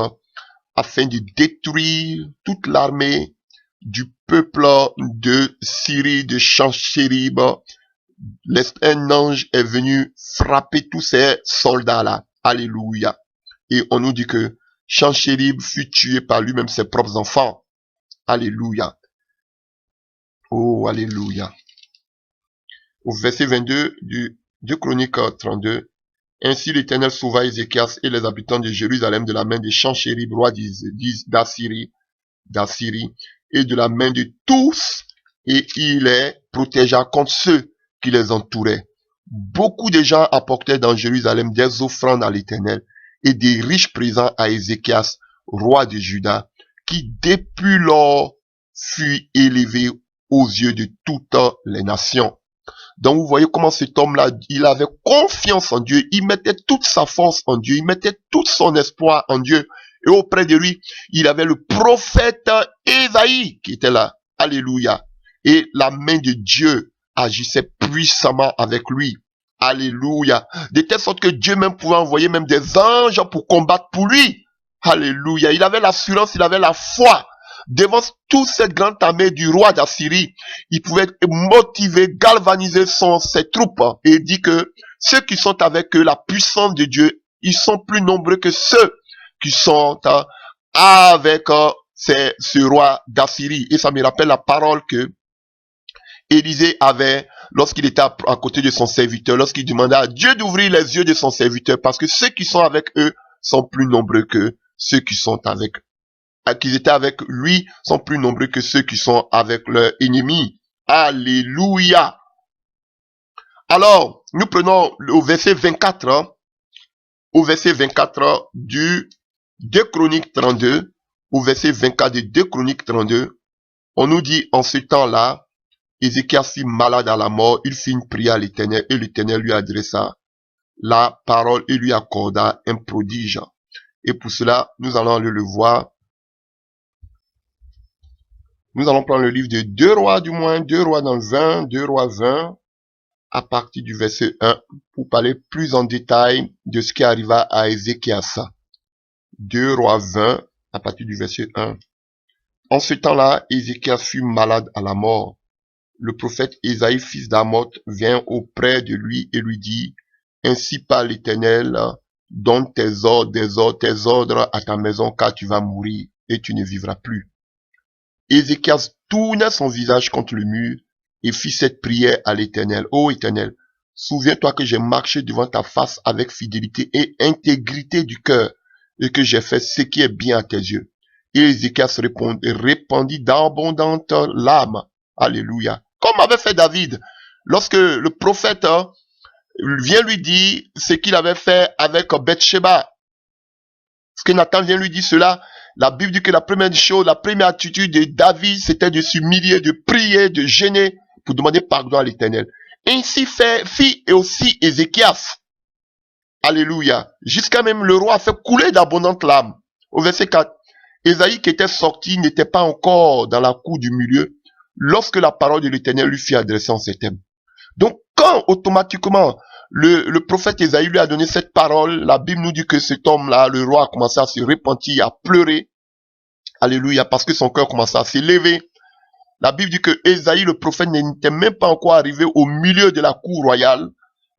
afin de détruire toute l'armée du peuple de Syrie, de Sanchérib. Un ange est venu frapper tous ces soldats-là. Alléluia. Et on nous dit que Sanchérib fut tué par lui-même ses propres enfants. Alléluia. Oh, alléluia. Au verset 22 de Chronique 32, ainsi l'Éternel sauva Ézéchias et les habitants de Jérusalem de la main de Sanchérib, roi d'Assyrie, et de la main de tous, et il les protégea contre ceux qui les entouraient. Beaucoup de gens apportaient dans Jérusalem des offrandes à l'Éternel et des riches présents à Ézéchias, roi de Juda, qui depuis lors fut élevé aux yeux de toutes les nations. Donc vous voyez comment cet homme-là, il avait confiance en Dieu, il mettait toute sa force en Dieu, il mettait tout son espoir en Dieu. Et auprès de lui, il avait le prophète Ésaïe qui était là. Alléluia. Et la main de Dieu agissait puissamment avec lui. Alléluia. De telle sorte que Dieu même pouvait envoyer même des anges pour combattre pour lui. Alléluia. Il avait l'assurance, il avait la foi. Devant toute cette grande armée du roi d'Assyrie, il pouvait motiver, galvaniser ses troupes. Et il dit que ceux qui sont avec eux, la puissance de Dieu, ils sont plus nombreux que ceux qui sont avec ce roi d'Assyrie. Et ça me rappelle la parole que Élisée avait lorsqu'il était à côté de son serviteur, lorsqu'il demandait à Dieu d'ouvrir les yeux de son serviteur, parce que ceux qui sont avec eux sont plus nombreux que ceux qui sont avec qu'ils étaient avec lui sont plus nombreux que ceux qui sont avec leur ennemi. Alléluia. Alors, nous prenons au verset 24, au verset 24 du 2 Chroniques 32, au verset 24 de 2 Chroniques 32, on nous dit en ce temps-là, Ézéchias fut malade à la mort, il fit une prière à l'Éternel et l'Éternel lui adressa la parole et lui accorda un prodige. Et pour cela, nous allons aller le voir. Nous allons prendre le livre de 2 rois, du moins 2 rois dans 20, 2 rois 20, à partir du verset 1, pour parler plus en détail de ce qui arriva à Ézéchias. 2 rois 20, à partir du verset 1. En ce temps-là, Ézéchias fut malade à la mort. Le prophète Isaïe, fils d'Amoth, vint auprès de lui et lui dit, ainsi parle l'Éternel, donne tes ordres à ta maison, car tu vas mourir et tu ne vivras plus. Ézéchias tourna son visage contre le mur et fit cette prière à l'Éternel. Ô Éternel, souviens-toi que j'ai marché devant ta face avec fidélité et intégrité du cœur et que j'ai fait ce qui est bien à tes yeux. Et Ézéchias répandit d'abondantes larmes. Alléluia. Comme avait fait David, lorsque le prophète vient lui dire ce qu'il avait fait avec Bathsheba. Ce que Nathan vient lui dire cela, la Bible dit que la première chose, la première attitude de David, c'était de s'humilier, de prier, de gêner pour demander pardon à l'Éternel. Ainsi fit et aussi Ézéchias. Alléluia. Jusqu'à même le roi a fait couler d'abondantes larmes. Au verset 4, Ésaïe qui était sorti n'était pas encore dans la cour du milieu lorsque la parole de l'Éternel lui fit adresser en ces termes. Donc quand automatiquement le prophète Ésaïe lui a donné cette parole, la Bible nous dit que cet homme-là, le roi, a commencé à se repentir, à pleurer. Alléluia, parce que son cœur commençait à s'élever. La Bible dit que Ésaïe, le prophète, n'était même pas encore arrivé au milieu de la cour royale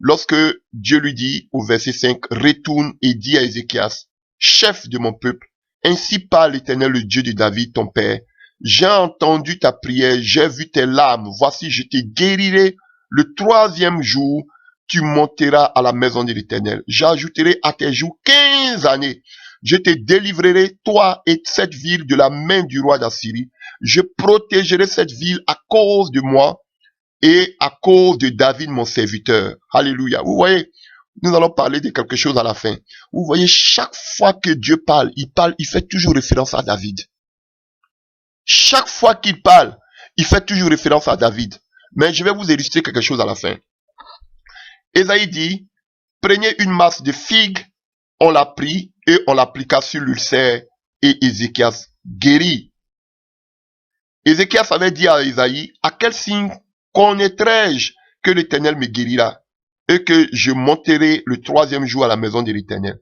lorsque Dieu lui dit, au verset 5, « Retourne et dis à Ézéchias, chef de mon peuple, ainsi parle l'Éternel, le Dieu de David, ton père. J'ai entendu ta prière, j'ai vu tes larmes. Voici, je te guérirai. Le 3e jour, tu monteras à la maison de l'Éternel. J'ajouterai à tes jours 15 années. Je te délivrerai, toi et cette ville, de la main du roi d'Assyrie. Je protégerai cette ville à cause de moi et à cause de David, mon serviteur. » Alléluia. Vous voyez, nous allons parler de quelque chose à la fin. Vous voyez, chaque fois que Dieu parle, il fait toujours référence à David. Chaque fois qu'il parle, il fait toujours référence à David. Mais je vais vous illustrer quelque chose à la fin. Ésaïe dit, prenez une masse de figues, on l'a pris et on l'appliqua sur l'ulcère et Ézéchias guérit. Ézéchias avait dit à Ésaïe, à quel signe connaîtrai-je que l'Éternel me guérira et que je monterai le 3e jour à la maison de l'Éternel?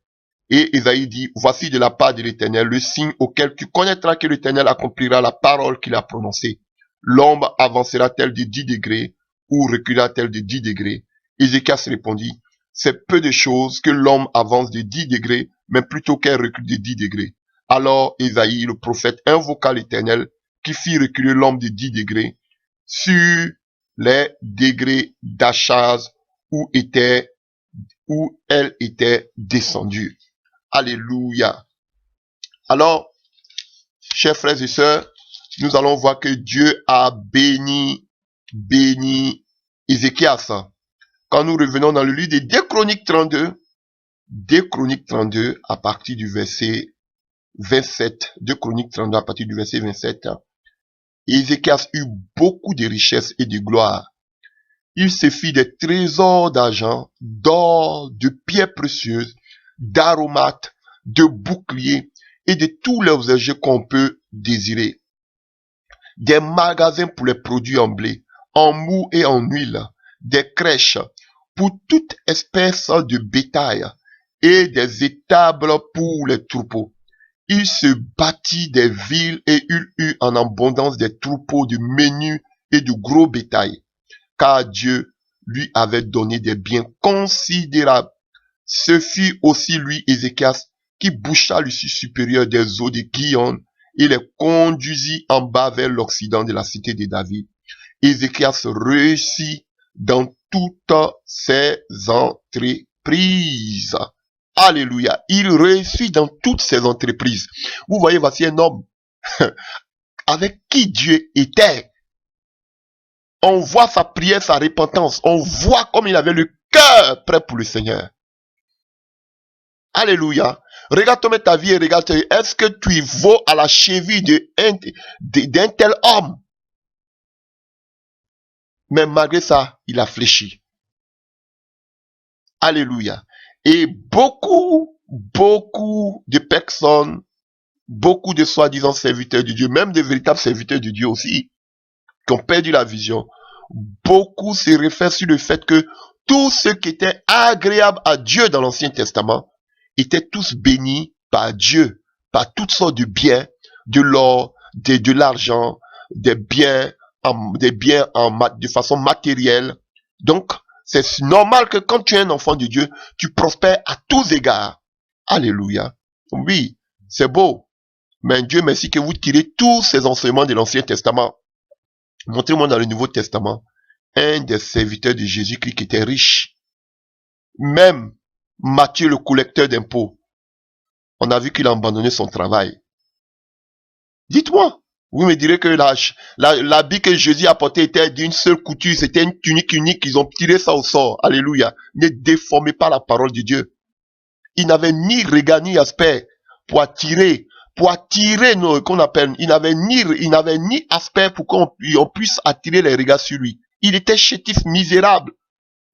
Et Ésaïe dit, voici de la part de l'Éternel le signe auquel tu connaîtras que l'Éternel accomplira la parole qu'il a prononcée. L'ombre avancera-t-elle de 10 degrés ou reculera-t-elle de 10 degrés? Ézéchias répondit, c'est peu de choses que l'homme avance de 10 degrés, mais plutôt qu'elle recule de 10 degrés. Alors Ésaïe, le prophète, invoqua l'Éternel, qui fit reculer l'homme de 10 degrés sur les degrés d'Achaz où elle était descendue. Alléluia. Alors, chers frères et sœurs, nous allons voir que Dieu a béni Ézéchias. Quand nous revenons dans le livre des 2 Chroniques 32, 2 Chroniques 32 à partir du verset 27, 2 Chroniques 32 à partir du verset 27, Ézéchias eut beaucoup de richesses et de gloire. Il se fit des trésors d'argent, d'or, de pierres précieuses, d'aromates, de boucliers et de tous les objets qu'on peut désirer. Des magasins pour les produits en blé, en mou et en huile, des crèches pour toute espèce de bétail et des étables pour les troupeaux. Il se bâtit des villes et il eut en abondance des troupeaux de menu et de gros bétail, car Dieu lui avait donné des biens considérables. Ce fut aussi lui, Ézéchias, qui boucha l'issue supérieure des eaux de Gihon et les conduisit en bas vers l'occident de la cité de David. Ézéchias réussit dans toutes ses entreprises. Alléluia. Il réussit dans toutes ses entreprises. Vous voyez, voici un homme avec qui Dieu était. On voit sa prière, sa repentance. On voit comme il avait le cœur prêt pour le Seigneur. Alléluia. Regarde ta vie et regarde, est-ce que tu vaux à la cheville d'un tel homme? Mais malgré ça, il a fléchi. Alléluia. Et beaucoup de personnes, beaucoup de soi-disant serviteurs de Dieu, même des véritables serviteurs de Dieu aussi, qui ont perdu la vision, beaucoup se réfèrent sur le fait que tout ce qui était agréable à Dieu dans l'Ancien Testament étaient tous bénis par Dieu, par toutes sortes de biens, de l'or, de l'argent, des biens de façon matérielle. Donc, c'est normal que quand tu es un enfant de Dieu, tu prospères à tous égards. Alléluia. Oui, c'est beau. Mais Dieu merci que vous tirez tous ces enseignements de l'Ancien Testament. Montrez-moi dans le Nouveau Testament un des serviteurs de Jésus-Christ qui était riche. Même Matthieu, le collecteur d'impôts, on a vu qu'il a abandonné son travail. Dites-moi. Vous me direz que l'habit que Jésus a porté était d'une seule couture, c'était une tunique unique, ils ont tiré ça au sort. Alléluia. Ne déformez pas la parole de Dieu. Il n'avait ni regard ni aspect pour attirer qu'on appelle, il n'avait ni aspect pour qu'on puisse attirer les regards sur lui. Il était chétif, misérable.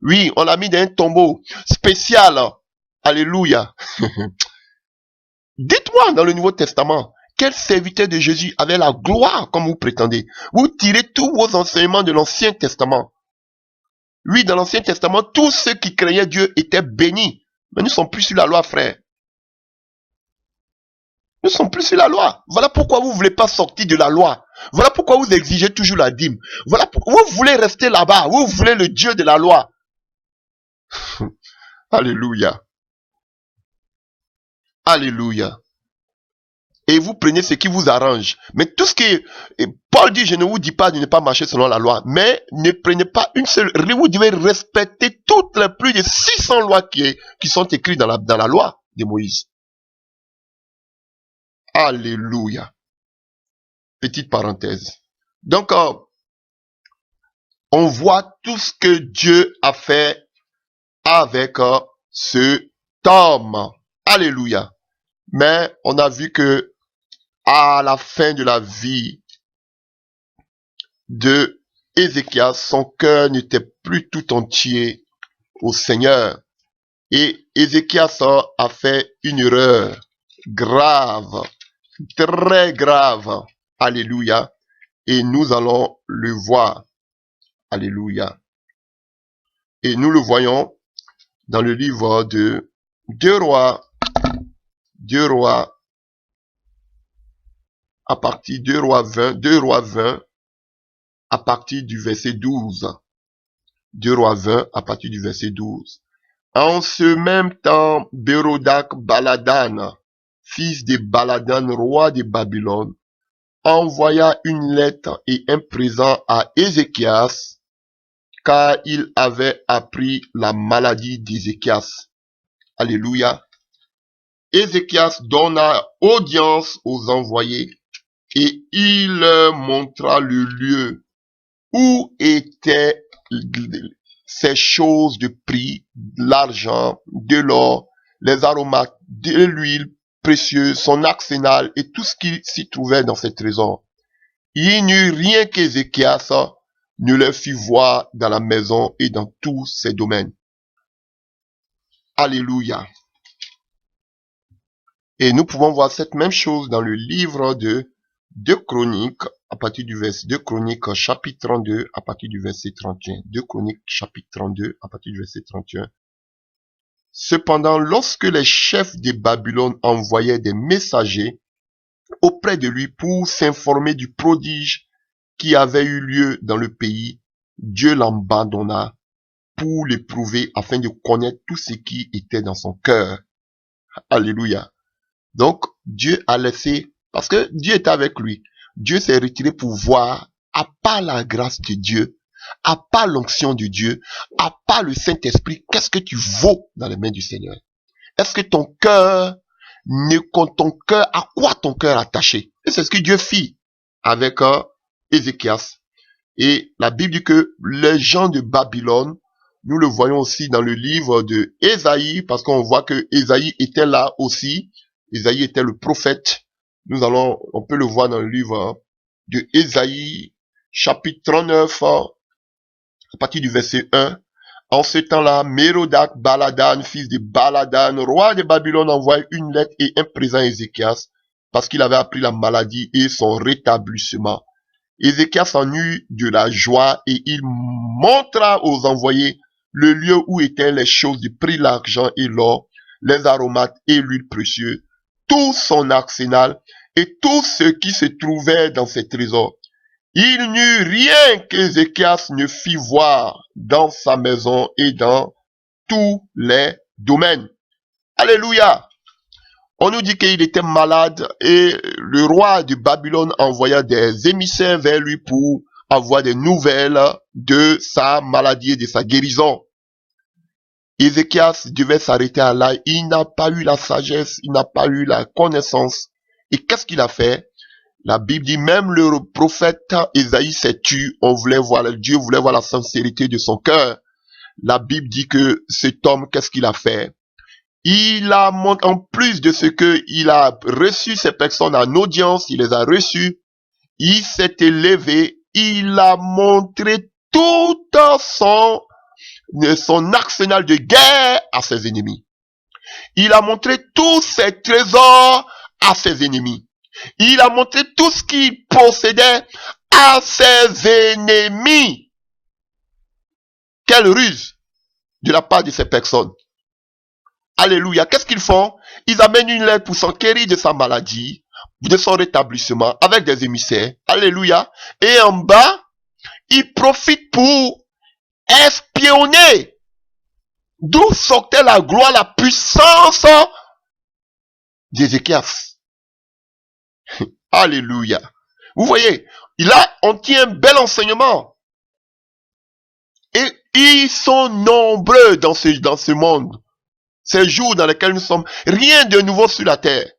Oui, on l'a mis dans un tombeau spécial. Alléluia. Dites-moi dans le Nouveau Testament, quel serviteur de Jésus avait la gloire comme vous prétendez? Vous tirez tous vos enseignements de l'Ancien Testament. Oui, dans l'Ancien Testament, tous ceux qui craignaient Dieu étaient bénis. Mais nous ne sommes plus sur la loi, frère. Nous ne sommes plus sur la loi. Voilà pourquoi vous ne voulez pas sortir de la loi. Voilà pourquoi vous exigez toujours la dîme. Voilà pourquoi vous voulez rester là-bas. Vous voulez le Dieu de la loi. Alléluia. Alléluia. Et vous prenez ce qui vous arrange. Mais tout ce qui... Paul dit, je ne vous dis pas de ne pas marcher selon la loi, mais ne prenez pas une seule... Vous devez respecter toutes les plus de 600 lois qui sont écrites dans la loi de Moïse. Alléluia. Petite parenthèse. Donc, on voit tout ce que Dieu a fait avec cet homme. Alléluia. Mais on a vu que à la fin de la vie de Ézéchias, son cœur n'était plus tout entier au Seigneur. Et Ézéchias a fait une erreur grave, très grave. Alléluia. Et nous allons le voir. Alléluia. Et nous le voyons dans le livre de 2 Rois, à partir de 2 Rois 20, à partir du verset 12. 2 Rois 20, à partir du verset 12. En ce même temps, Bérodak Baladan, fils de Baladan, roi de Babylone, envoya une lettre et un présent à Ézéchias, car il avait appris la maladie d'Ézéchias. Alléluia. Ézéchias donna audience aux envoyés et il leur montra le lieu où étaient ces choses de prix, l'argent, de l'or, les aromates, de l'huile précieuse, son arsenal et tout ce qui s'y trouvait dans ces trésors. Il n'y eut rien qu'Ézéchias ne leur fit voir dans la maison et dans tous ses domaines. Alléluia. Et nous pouvons voir cette même chose dans le livre de 2 Chroniques, à partir du verset 2 Chroniques, chapitre 32, à partir du verset 31. 2 Chroniques, chapitre 32, à partir du verset 31. Cependant, lorsque les chefs de Babylone envoyaient des messagers auprès de lui pour s'informer du prodige qui avait eu lieu dans le pays, Dieu l'abandonna pour l'éprouver afin de connaître tout ce qui était dans son cœur. Alléluia. Donc, Dieu a laissé, parce que Dieu était avec lui. Dieu s'est retiré pour voir, à part la grâce de Dieu, à part l'onction de Dieu, à part le Saint-Esprit, qu'est-ce que tu vaux dans les mains du Seigneur? Est-ce que ton cœur, à quoi ton cœur est attaché? Et c'est ce que Dieu fit avec Ézéchias. Et la Bible dit que les gens de Babylone, nous le voyons aussi dans le livre de Ésaïe, parce qu'on voit que Ésaïe était là aussi. Ésaïe était le prophète. On peut le voir dans le livre de Ésaïe, chapitre 39, à partir du verset 1. En ce temps-là, Mérodak Baladan, fils de Baladan, roi de Babylone, envoie une lettre et un présent à Ézéchias, parce qu'il avait appris la maladie et son rétablissement. Ézéchias en eut de la joie et il montra aux envoyés le lieu où étaient les choses de prix, l'argent et l'or, les aromates et l'huile précieuse, tout son arsenal et tout ce qui se trouvait dans ses trésors. Il n'eut rien qu'Ézéchias ne fit voir dans sa maison et dans tous les domaines. Alléluia! On nous dit qu'il était malade et le roi de Babylone envoya des émissaires vers lui pour avoir des nouvelles de sa maladie et de sa guérison. Ézéchias devait s'arrêter à là. Il n'a pas eu la sagesse, il n'a pas eu la connaissance. Et qu'est-ce qu'il a fait? La Bible dit même le prophète Ésaïe s'est tué. Dieu voulait voir la sincérité de son cœur. La Bible dit que cet homme, qu'est-ce qu'il a fait? Il a, en plus de ce que il a reçu ces personnes en audience, il les a reçues, il s'est élevé, il a montré tout son arsenal de guerre à ses ennemis. Il a montré tous ses trésors à ses ennemis. Il a montré tout ce qu'il possédait à ses ennemis. Quelle ruse de la part de ces personnes. Alléluia. Qu'est-ce qu'ils font? Ils amènent une lettre pour s'enquérir de sa maladie, de son rétablissement avec des émissaires. Alléluia. Et en bas, il profite pour espionner. D'où sortait la gloire, la puissance d'Ézéchias. Alléluia. Vous voyez, là, on tient un bel enseignement. Et ils sont nombreux dans ce monde. Ces jours dans lesquels nous sommes. Rien de nouveau sur la terre.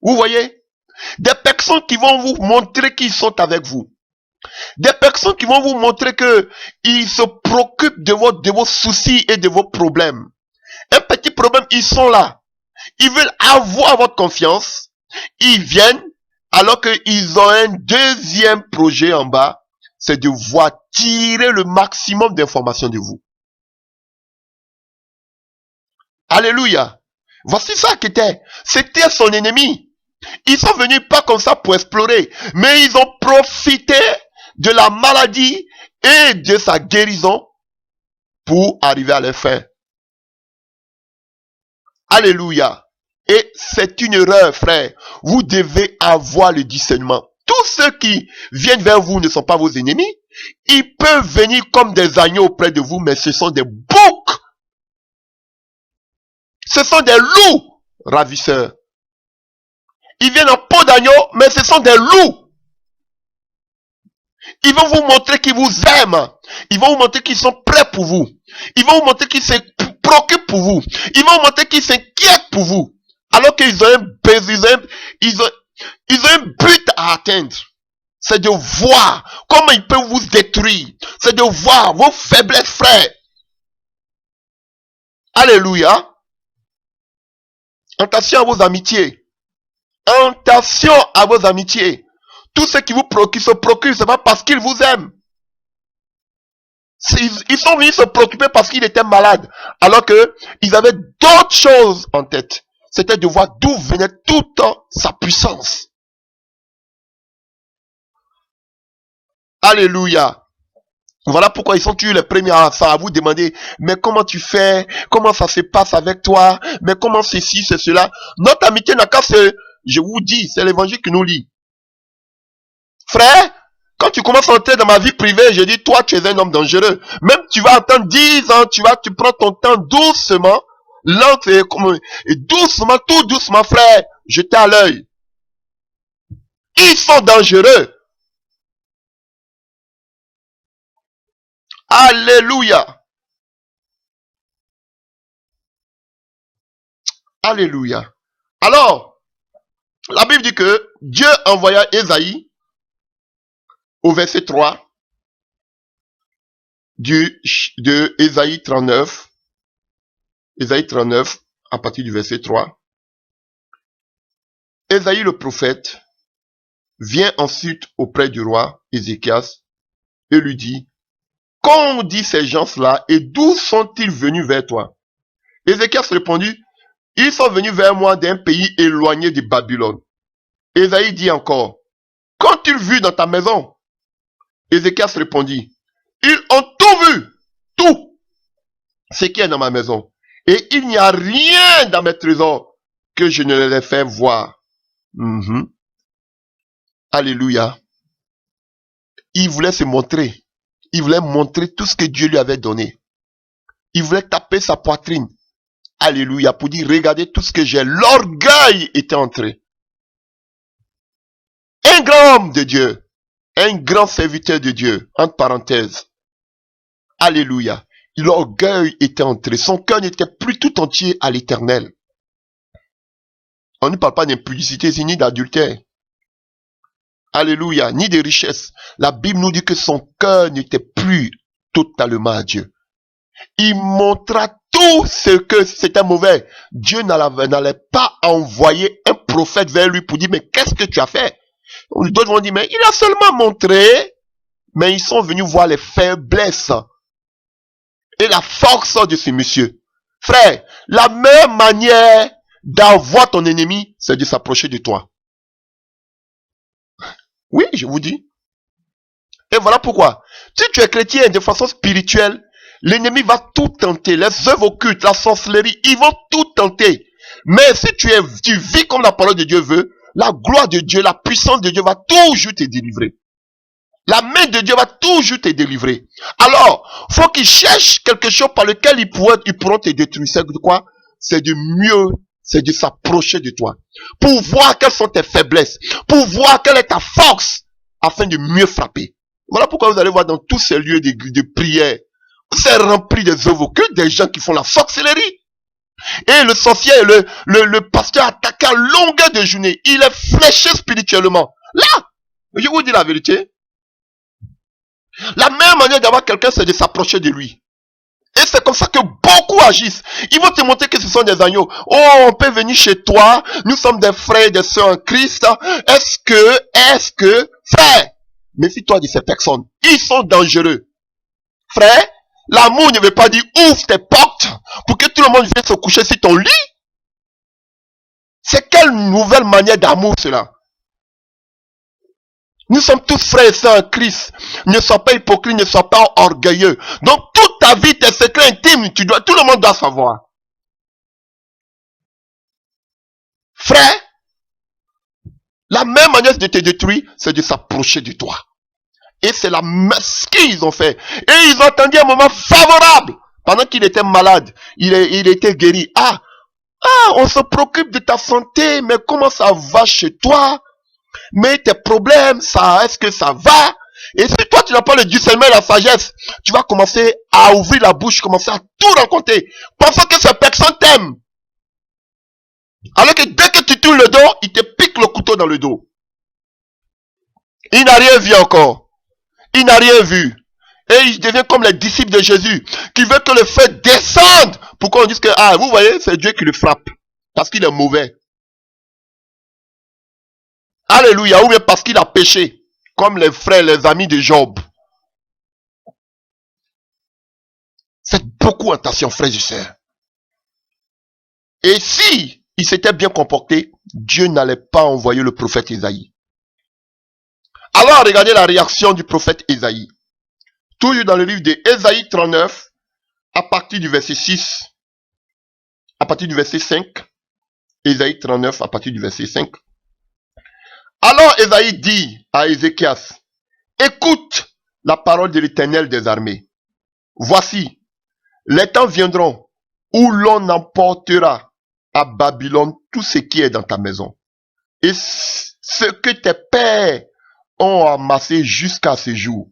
Vous voyez? Des personnes qui vont vous montrer qu'ils sont avec vous. Des personnes qui vont vous montrer que ils se préoccupent de vos soucis et de vos problèmes. Un petit problème, ils sont là. Ils veulent avoir votre confiance. Ils viennent alors qu'ils ont un deuxième projet en bas. C'est de voir tirer le maximum d'informations de vous. Alléluia. Voici ça qu'était. C'était son ennemi. Ils sont venus pas comme ça pour explorer, mais ils ont profité de la maladie et de sa guérison pour arriver à leur fin. Alléluia. Et c'est une erreur, frère. Vous devez avoir le discernement. Tous ceux qui viennent vers vous ne sont pas vos ennemis. Ils peuvent venir comme des agneaux auprès de vous, mais ce sont des boucs. Ce sont des loups ravisseurs. Ils viennent en peau d'agneau, mais ce sont des loups. Ils vont vous montrer qu'ils vous aiment. Ils vont vous montrer qu'ils sont prêts pour vous. Ils vont vous montrer qu'ils se préoccupent pour vous. Ils vont vous montrer qu'ils s'inquiètent pour vous. Alors qu'ils ont ils ont un but à atteindre. C'est de voir comment ils peuvent vous détruire. C'est de voir vos faiblesses, frères. Alléluia. Attention à vos amitiés. Attention à vos amitiés. Tous ceux qui vous préoccupent se préoccupent, c'est pas parce qu'ils vous aiment. Ils sont venus se préoccuper parce qu'ils étaient malades. Alors que ils avaient d'autres choses en tête. C'était de voir d'où venait toute sa puissance. Alléluia. Voilà pourquoi ils sont toujours les premiers à vous demander, mais comment tu fais? Comment ça se passe avec toi? Mais comment ceci, c'est cela? Notre amitié n'a qu'à se, je vous dis, c'est l'évangile qui nous lie. Frère, quand tu commences à entrer dans ma vie privée, je dis, toi, tu es un homme dangereux. Même tu vas attendre 10 ans, tu prends ton temps doucement, et doucement, tout doucement, frère, jetez à l'œil. Ils sont dangereux. Alléluia. Alléluia. Alors, la Bible dit que Dieu envoya Ésaïe au verset 3 de Ésaïe 39. Ésaïe 39, à partir du verset 3. Ésaïe le prophète vient ensuite auprès du roi Ézéchias et lui dit, qu'ont dit ces gens-là et d'où sont-ils venus vers toi? Ézéchias répondit, ils sont venus vers moi d'un pays éloigné de Babylone. Ésaïe dit encore, qu'ont-ils vu dans ta maison? Ézéchias répondit, ils ont tout vu, tout ce qui est dans ma maison. Et il n'y a rien dans mes trésors que je ne les ai fait voir. Alléluia. Il voulait se montrer. Il voulait montrer tout ce que Dieu lui avait donné. Il voulait taper sa poitrine. Alléluia. Pour dire, regardez tout ce que j'ai. L'orgueil était entré. Un grand homme de Dieu. Un grand serviteur de Dieu. Entre parenthèses. Alléluia. L'orgueil était entré. Son cœur n'était plus tout entier à l'Éternel. On ne parle pas d'impudicité ni d'adultère. Alléluia. Ni de richesse. La Bible nous dit que son cœur n'était plus totalement à Dieu. Il montra tout ce que c'était mauvais. Dieu n'allait pas envoyer un prophète vers lui pour dire, mais qu'est-ce que tu as fait? D'autres vont dire, mais il a seulement montré. Mais ils sont venus voir les faiblesses et la force de ce monsieur. Frère, la meilleure manière d'avoir ton ennemi, c'est de s'approcher de toi. Oui, je vous dis. Et voilà pourquoi. Si tu es chrétien de façon spirituelle, l'ennemi va tout tenter. Les œuvres occultes, la sorcellerie, ils vont tout tenter. Mais si tu vis comme la parole de Dieu veut, la gloire de Dieu, la puissance de Dieu va toujours te délivrer. La main de Dieu va toujours te délivrer. Alors, faut qu'ils cherchent quelque chose par lequel ils pourront te détruire. C'est de quoi? C'est de mieux, c'est de s'approcher de toi. Pour voir quelles sont tes faiblesses. Pour voir quelle est ta force. Afin de mieux frapper. Voilà pourquoi vous allez voir dans tous ces lieux de prière. C'est rempli des œuvres que des gens qui font la sorcellerie. Et le sorcier, le pasteur attaqué à longueur de journée. Il est fléché spirituellement. Là, je vous dis la vérité. La meilleure manière d'avoir quelqu'un, c'est de s'approcher de lui. Et c'est comme ça que beaucoup agissent. Ils vont te montrer que ce sont des agneaux. Oh, on peut venir chez toi. Nous sommes des frères et des sœurs en Christ. Est-ce que, frère, méfie-toi de ces personnes. Ils sont dangereux. Frère, l'amour ne veut pas dire ouvre tes portes pour que tout le monde vienne se coucher sur ton lit. C'est quelle nouvelle manière d'amour cela? Nous sommes tous frères et sœurs en Christ. Ne sois pas hypocrite, ne sois pas orgueilleux. Donc toute ta vie, tes secrets intimes, tout le monde doit savoir. Frère, la même manière de te détruire, c'est de s'approcher de toi. Et c'est ce qu'ils ont fait. Et ils ont attendu un moment favorable. Pendant qu'il était malade, il était guéri. On se préoccupe de ta santé, mais comment ça va chez toi? Mais tes problèmes, est-ce que ça va? Et si toi tu n'as pas le discernement et la sagesse, tu vas commencer à ouvrir la bouche, commencer à tout raconter, pensant que cette personne t'aime. Alors que dès que tu tournes le dos, il te pique le couteau dans le dos. Il n'a rien vu encore. Il n'a rien vu. Et il devient comme les disciples de Jésus, qui veulent que le feu descende. Pourquoi on dit que, vous voyez, c'est Dieu qui le frappe. Parce qu'il est mauvais. Alléluia. Ou bien parce qu'il a péché. Comme les frères, les amis de Job. Faites beaucoup attention, frères et sœurs. Et si il s'était bien comporté, Dieu n'allait pas envoyer le prophète Isaïe. Alors, regardez la réaction du prophète Isaïe. Toujours dans le livre d'Ésaïe 39, à partir du verset 6, à partir du verset 5. Ésaïe 39, à partir du verset 5. Alors Ésaïe dit à Ézéchias, écoute la parole de l'Éternel des armées. Voici, les temps viendront où l'on emportera à Babylone tout ce qui est dans ta maison. Et ce que tes pères ont amassé jusqu'à ce jour,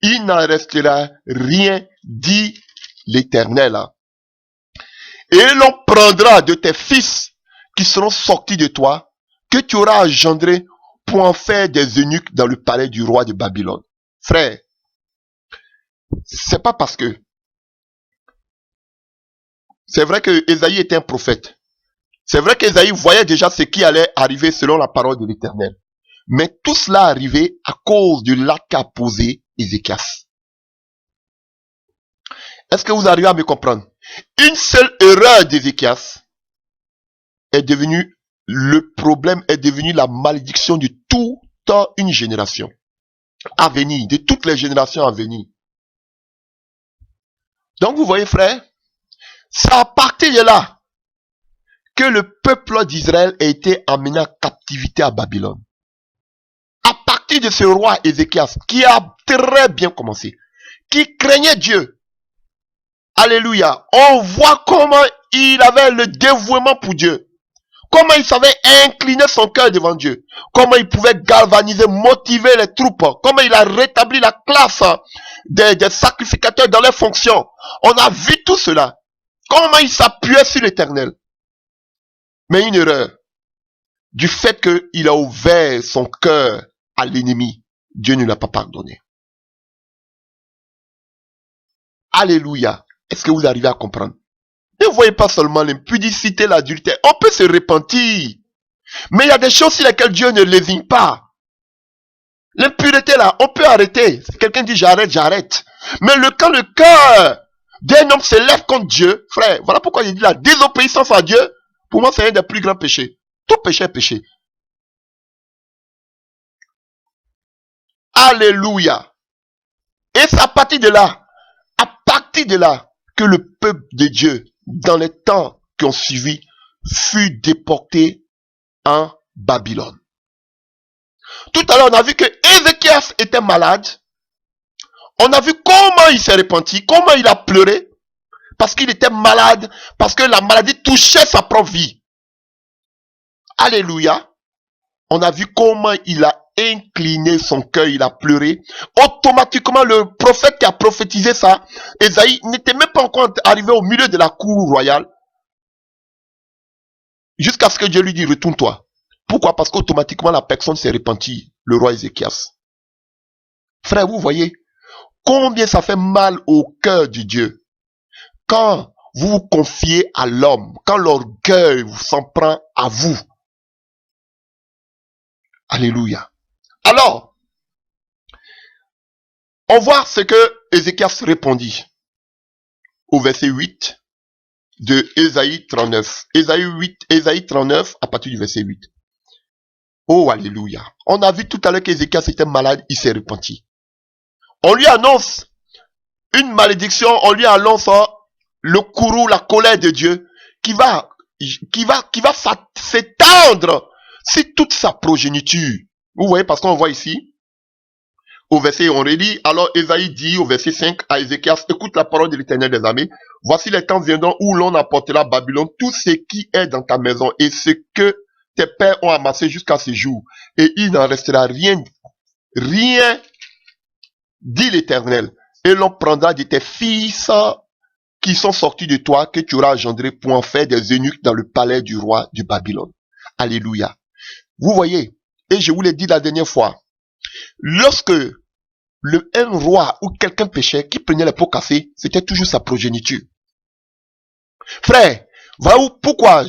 il n'en restera rien, dit l'Éternel. Et l'on prendra de tes fils qui seront sortis de toi, que tu auras engendré pour en faire des eunuques dans le palais du roi de Babylone. Frère, c'est pas parce que c'est vrai que Ésaïe était un prophète. C'est vrai qu'Ésaïe voyait déjà ce qui allait arriver selon la parole de l'Éternel. Mais tout cela arrivait à cause de l'acte qu'a posé Ézéchias. Est-ce que vous arrivez à me comprendre? Une seule erreur d'Ézéchias est devenue, le problème est devenu la malédiction de toute une génération à venir, de toutes les générations à venir. Donc vous voyez frère, c'est à partir de là que le peuple d'Israël a été amené en captivité à Babylone. À partir de ce roi Ézéchias, qui a très bien commencé, qui craignait Dieu. Alléluia. On voit comment il avait le dévouement pour Dieu. Comment il savait incliner son cœur devant Dieu. Comment il pouvait galvaniser, motiver les troupes. Comment il a rétabli la classe des sacrificateurs dans leurs fonctions. On a vu tout cela. Comment il s'appuyait sur l'Éternel. Mais une erreur. Du fait qu'il a ouvert son cœur à l'ennemi, Dieu ne l'a pas pardonné. Alléluia. Est-ce que vous arrivez à comprendre? Ne voyez pas seulement l'impudicité, l'adultère. On peut se repentir. Mais il y a des choses sur lesquelles Dieu ne lésigne pas. L'impureté là, on peut arrêter. Si quelqu'un dit j'arrête, j'arrête. Mais quand le cœur d'un homme se lève contre Dieu, frère, voilà pourquoi il dit la désobéissance à Dieu, pour moi c'est un des plus grands péchés. Tout péché est péché. Alléluia. Et c'est à partir de là, que le peuple de Dieu, dans les temps qui ont suivi, fut déporté en Babylone. Tout à l'heure, on a vu que Ézéchias était malade. On a vu comment il s'est repenti, comment il a pleuré. Parce qu'il était malade, parce que la maladie touchait sa propre vie. Alléluia. On a vu comment il a incliné son cœur, il a pleuré. Automatiquement, le prophète qui a prophétisé ça, Ésaïe, n'était même pas encore arrivé au milieu de la cour royale. Jusqu'à ce que Dieu lui dise, retourne-toi. Pourquoi? Parce qu'automatiquement, la personne s'est repentie, le roi Ézéchias. Frère, vous voyez combien ça fait mal au cœur de Dieu quand vous vous confiez à l'homme, quand l'orgueil vous s'en prend à vous. Alléluia. Alors, on voit ce que Ézéchias répondit au verset 8 de Ésaïe 39. Ésaïe 39 à partir du verset 8. Oh, alléluia. On a vu tout à l'heure qu'Ézéchias était malade, il s'est repenti. On lui annonce une malédiction, on lui annonce le courroux, la colère de Dieu qui va s'étendre sur toute sa progéniture. Vous voyez, parce qu'on voit ici, au verset, on relit, alors Ésaïe dit au verset 5 à Ézéchias, écoute la parole de l'Éternel des armées, voici les temps viendront où l'on apportera à Babylone tout ce qui est dans ta maison et ce que tes pères ont amassé jusqu'à ce jour, et il n'en restera rien, dit l'Éternel, et l'on prendra de tes fils qui sont sortis de toi, que tu auras engendré pour en faire des eunuques dans le palais du roi de Babylone. Alléluia. Vous voyez, et je vous l'ai dit la dernière fois, lorsque un roi ou quelqu'un péchait, qui prenait les pots cassés, c'était toujours sa progéniture. Frère, voyez-vous pourquoi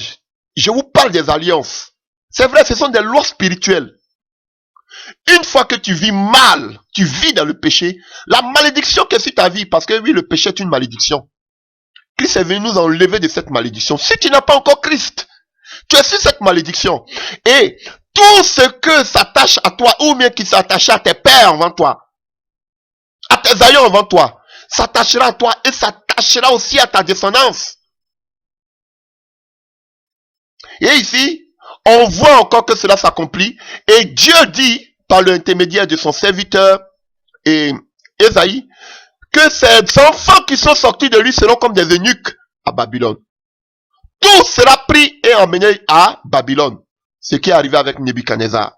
je vous parle des alliances? C'est vrai, ce sont des lois spirituelles. Une fois que tu vis mal, tu vis dans le péché, la malédiction qui est sur ta vie, parce que oui, le péché est une malédiction. Christ est venu nous enlever de cette malédiction. Si tu n'as pas encore Christ, tu es sur cette malédiction. Et tout ce que s'attache à toi, ou bien qui s'attache à tes pères avant toi, à tes aïeux avant toi, s'attachera à toi et s'attachera aussi à ta descendance. Et ici, on voit encore que cela s'accomplit. Et Dieu dit, par l'intermédiaire de son serviteur Ésaïe, que ces enfants qui sont sortis de lui seront comme des eunuques à Babylone. Tout sera pris et emmené à Babylone. Ce qui est arrivé avec Nebuchadnezzar,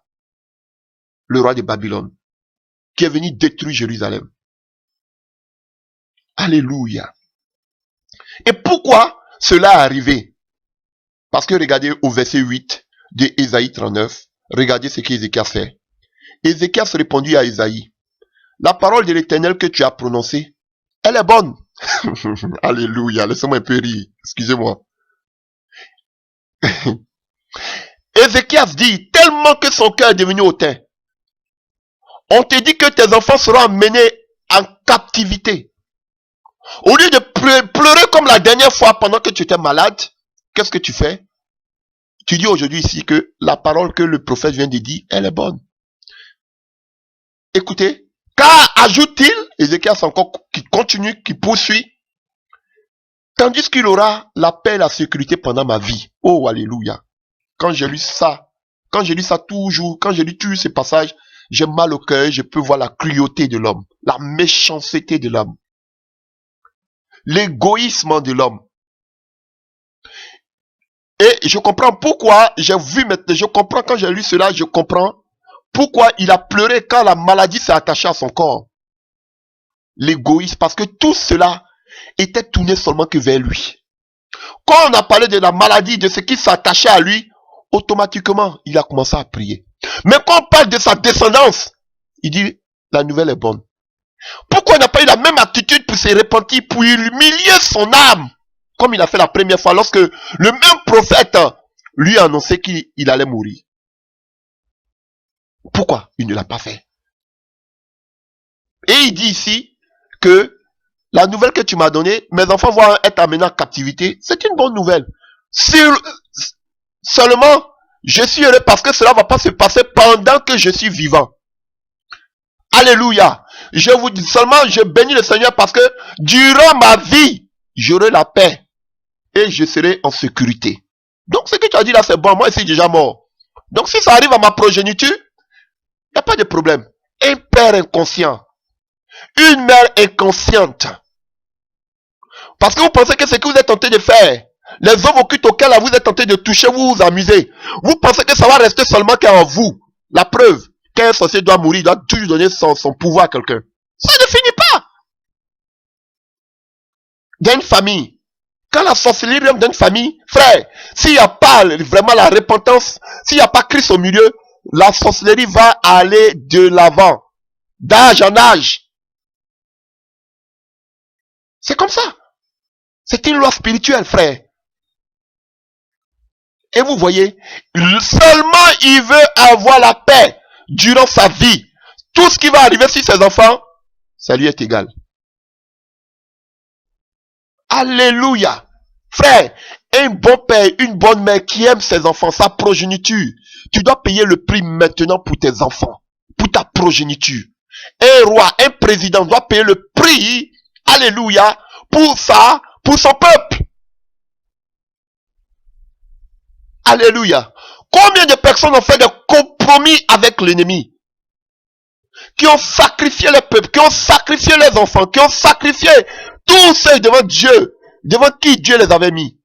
le roi de Babylone, qui est venu détruire Jérusalem. Alléluia. Et pourquoi cela est arrivé? Parce que regardez au verset 8 de Ésaïe 39, regardez ce qu'Ézéchias fait. Ézéchias répondit à Ésaïe, la parole de l'Éternel que tu as prononcée, elle est bonne. Alléluia, laissez-moi un peu rire, excusez-moi. Ézéchias dit, tellement que son cœur est devenu hautain. On te dit que tes enfants seront emmenés en captivité. Au lieu de pleurer comme la dernière fois pendant que tu étais malade, qu'est-ce que tu fais? Tu dis aujourd'hui ici que la parole que le prophète vient de dire, elle est bonne. Écoutez, car ajoute-t-il, Ézéchias encore qui continue, qui poursuit, tandis qu'il aura la paix et la sécurité pendant ma vie. Oh, alléluia. Quand j'ai lu ça toujours, quand j'ai lu tous ces passages, j'ai mal au cœur, je peux voir la cruauté de l'homme, la méchanceté de l'homme, l'égoïsme de l'homme. Et je comprends pourquoi, je comprends quand j'ai lu cela, je comprends pourquoi il a pleuré quand la maladie s'est attachée à son corps. L'égoïsme, parce que tout cela était tourné seulement que vers lui. Quand on a parlé de la maladie, de ce qui s'attachait à lui, automatiquement, il a commencé à prier. Mais quand on parle de sa descendance, il dit, la nouvelle est bonne. Pourquoi il n'a pas eu la même attitude pour se repentir, pour humilier son âme, comme il a fait la première fois, lorsque le même prophète lui a annoncé qu'il allait mourir? Pourquoi il ne l'a pas fait? Et il dit ici que la nouvelle que tu m'as donnée, mes enfants vont être amenés en captivité, c'est une bonne nouvelle. Seulement, je suis heureux parce que cela ne va pas se passer pendant que je suis vivant. Alléluia. Je vous dis seulement, je bénis le Seigneur parce que durant ma vie, j'aurai la paix et je serai en sécurité. Donc ce que tu as dit là, c'est bon. Moi, je suis déjà mort. Donc si ça arrive à ma progéniture, Il n'y a pas de problème. Un père inconscient, une mère inconsciente. Parce que vous pensez que ce que vous êtes tenté de faire, les hommes occultes auxquels vous êtes tenté de toucher, vous vous amusez. Vous pensez que ça va rester seulement qu'en vous. La preuve qu'un sorcier doit mourir, il doit toujours donner son pouvoir à quelqu'un. Ça ne finit pas. Dans une famille, quand la sorcellerie rentre dans une famille, frère, s'il n'y a pas vraiment la repentance, s'il n'y a pas Christ au milieu, la sorcellerie va aller de l'avant, d'âge en âge. C'est comme ça. C'est une loi spirituelle, frère. Et vous voyez, seulement il veut avoir la paix durant sa vie. Tout ce qui va arriver sur ses enfants, ça lui est égal. Alléluia. Frère, un bon père, une bonne mère qui aime ses enfants, sa progéniture, tu dois payer le prix maintenant pour tes enfants, pour ta progéniture. Un roi, un président doit payer le prix, alléluia, pour son peuple. Alléluia. Combien de personnes ont fait des compromis avec l'ennemi? Qui ont sacrifié les peuples, qui ont sacrifié les enfants, qui ont sacrifié tous ceux devant Dieu, devant qui Dieu les avait mis.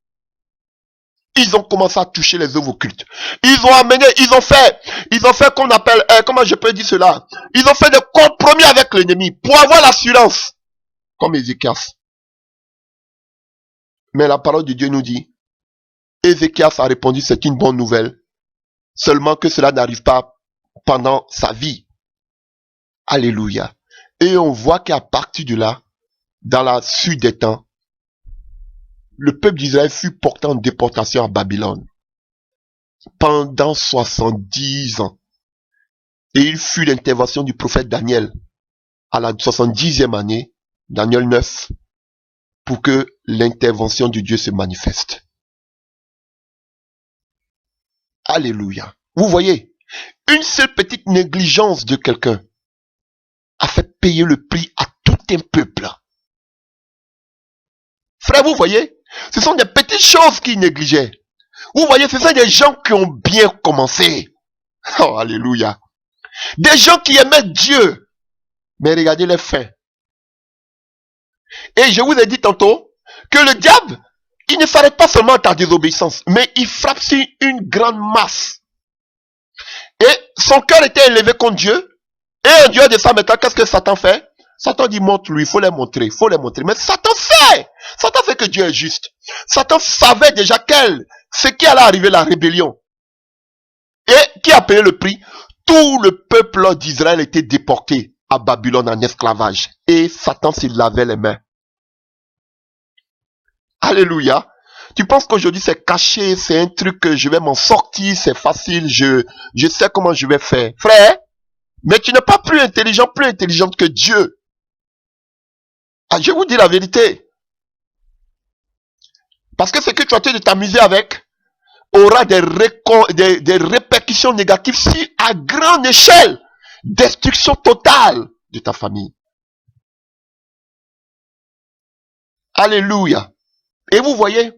Ils ont commencé à toucher les œuvres occultes. Ils ont fait qu'on appelle, comment je peux dire cela? Ils ont fait des compromis avec l'ennemi pour avoir l'assurance. Comme Ézéchias. Mais la parole de Dieu nous dit, Ézéchias a répondu, c'est une bonne nouvelle. Seulement que cela n'arrive pas pendant sa vie. Alléluia. Et on voit qu'à partir de là, dans la suite des temps, le peuple d'Israël fut porté en déportation à Babylone pendant 70 ans. Et il fut l'intervention du prophète Daniel à la 70e année, Daniel 9, pour que l'intervention de Dieu se manifeste. Alléluia. Vous voyez, une seule petite négligence de quelqu'un a fait payer le prix à tout un peuple. Frère, vous voyez, ce sont des petites choses qu'ils négligeaient. Vous voyez, ce sont des gens qui ont bien commencé. Oh, alléluia. Des gens qui aimaient Dieu. Mais regardez les faits. Et je vous ai dit tantôt que le diable, il ne s'arrête pas seulement à ta désobéissance, mais il frappe sur une grande masse. Et son cœur était élevé contre Dieu. Et en Dieu de ça, maintenant, qu'est-ce que Satan fait? Satan dit, montre-lui, il faut les montrer. Mais Satan sait que Dieu est juste. Satan savait déjà ce qui allait arriver, la rébellion. Et qui a payé le prix? Tout le peuple d'Israël était déporté à Babylone en esclavage. Et Satan s'il lavait les mains. Alléluia. Tu penses qu'aujourd'hui c'est caché, c'est un truc que je vais m'en sortir, c'est facile, je sais comment je vais faire. Frère, mais tu n'es pas plus intelligente que Dieu. Ah, je vous dis la vérité. Parce que ce que tu as tenté de t'amuser avec aura des répercussions négatives si à grande échelle. Destruction totale de ta famille. Alléluia. Et vous voyez,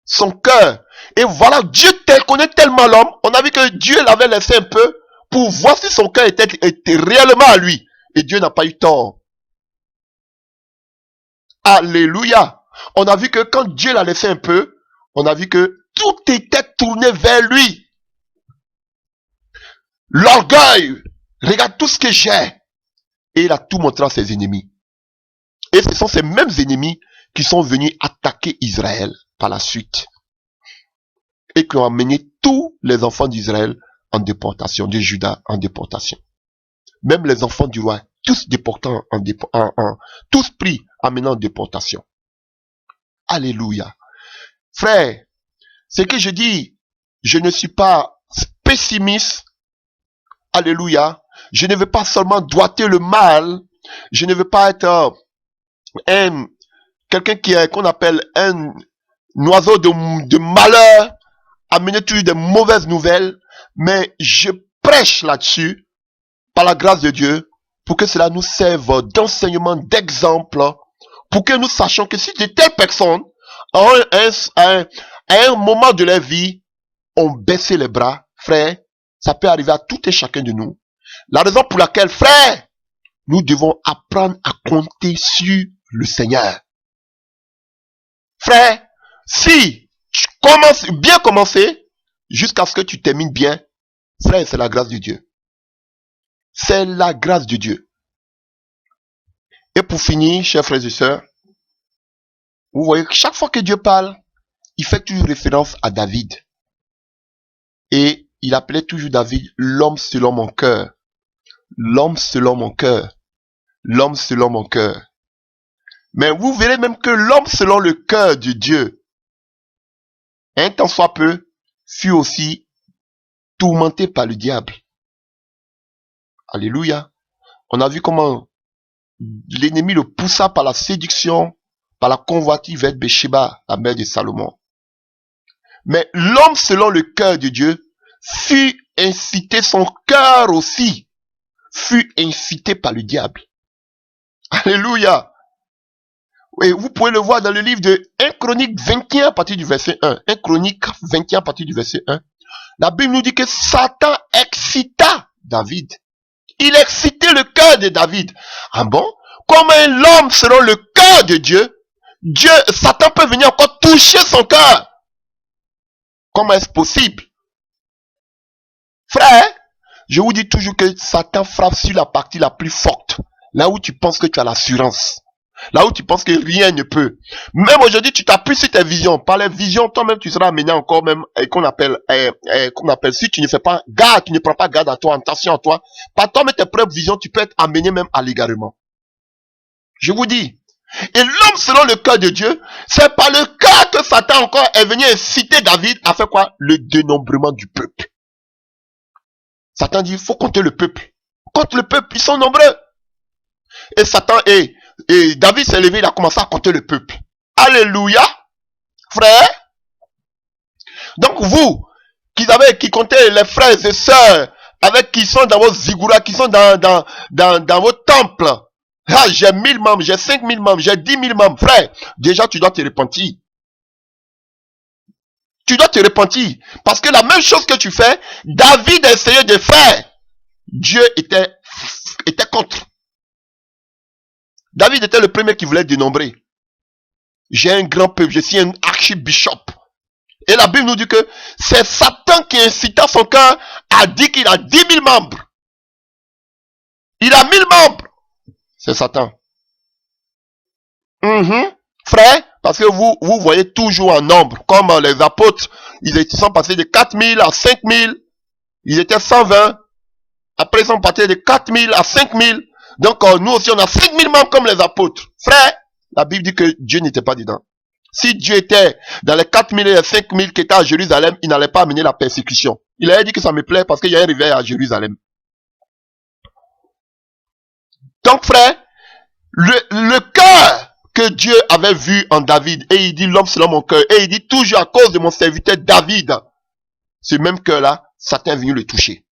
son cœur. Et voilà, Dieu connaît tellement l'homme. On a vu que Dieu l'avait laissé un peu pour voir si son cœur était réellement à lui. Et Dieu n'a pas eu tort. Alléluia. On a vu que quand Dieu l'a laissé un peu, on a vu que tout était tourné vers lui. L'orgueil. Regarde tout ce que j'ai. Et il a tout montré à ses ennemis. Et ce sont ces mêmes ennemis qui sont venus attaquer Israël par la suite. Et qui ont amené tous les enfants d'Israël en déportation, de Juda en déportation. Même les enfants du roi, tous déportés tous pris, amenés en déportation. Alléluia. Frère, ce que je dis, je ne suis pas pessimiste. Alléluia. Je ne veux pas seulement doiter le mal. Je ne veux pas être quelqu'un qu'on appelle un oiseau de malheur, amener toujours des mauvaises nouvelles, mais je prêche là-dessus, par la grâce de Dieu, pour que cela nous serve d'enseignement, d'exemple, pour que nous sachions que si de telles personnes, à un moment de leur vie, ont baissé les bras, frère, ça peut arriver à tout et chacun de nous. La raison pour laquelle, frère, nous devons apprendre à compter sur le Seigneur. Frère, si tu commences bien commencer, jusqu'à ce que tu termines bien, frère, c'est la grâce de Dieu. C'est la grâce de Dieu. Et pour finir, chers frères et sœurs, vous voyez que chaque fois que Dieu parle, il fait toujours référence à David. Et il appelait toujours David l'homme selon mon cœur. L'homme selon mon cœur. L'homme selon mon cœur. Mais vous verrez même que l'homme selon le cœur de Dieu, un tant soit peu, fut aussi tourmenté par le diable. Alléluia. On a vu comment l'ennemi le poussa par la séduction, par la convoitise vers Bathsheba, la mère de Salomon. Mais l'homme selon le cœur de Dieu fut incité, son cœur aussi fut incité par le diable. Alléluia. Oui, vous pouvez le voir dans le livre de 1 Chronique 21 à partir du verset 1. 1 Chronique 21 à partir du verset 1. La Bible nous dit que Satan excita David. Il excitait le cœur de David. Ah bon? Comme l'homme selon le cœur de Dieu, Satan peut venir encore toucher son cœur. Comment est-ce possible? Frère, je vous dis toujours que Satan frappe sur la partie la plus forte. Là où tu penses que tu as l'assurance. Là où tu penses que rien ne peut. Même aujourd'hui, tu t'appuies sur tes visions. Par les visions, toi-même, tu seras amené encore même, qu'on appelle, si tu ne fais pas garde, tu ne prends pas garde à toi, attention à toi. Par toi-même, tes propres visions, tu peux être amené même à l'égarement. Je vous dis. Et l'homme selon le cœur de Dieu, c'est par le cœur que Satan encore est venu inciter David à faire quoi? Le dénombrement du peuple. Satan dit, il faut compter le peuple. Compte le peuple, ils sont nombreux. Et Satan et David s'est levé, il a commencé à compter le peuple. Alléluia, frère. Donc vous, qui comptez les frères et sœurs, avec qui sont dans vos zigouras, qui sont dans vos temples. Ah, j'ai 1000 membres, j'ai 5000 membres, j'ai 10 000 membres. Frère, déjà tu dois te repentir. Tu dois te repentir. Parce que la même chose que tu fais, David a essayé de faire. Dieu était contre. David était le premier qui voulait dénombrer. J'ai un grand peuple, je suis un archibishop. Et la Bible nous dit que c'est Satan qui incita son cœur à dire qu'il a 10 000 membres. Il a 1000 membres. C'est Satan. Frère, parce que vous voyez toujours en nombre, comme les apôtres, ils sont passés de 4000 à 5000, ils étaient 120, après ils sont passés de 4000 à 5000, donc nous aussi on a 5000 membres comme les apôtres. Frère, la Bible dit que Dieu n'était pas dedans. Si Dieu était dans les 4000 et les 5000 qui étaient à Jérusalem, il n'allait pas amener la persécution. Il avait dit que ça me plaît parce qu'il y a un réveil à Jérusalem. Donc frère, le cœur que Dieu avait vu en David, et il dit l'homme selon mon cœur, et il dit toujours à cause de mon serviteur David, ce même cœur-là, Satan est venu le toucher.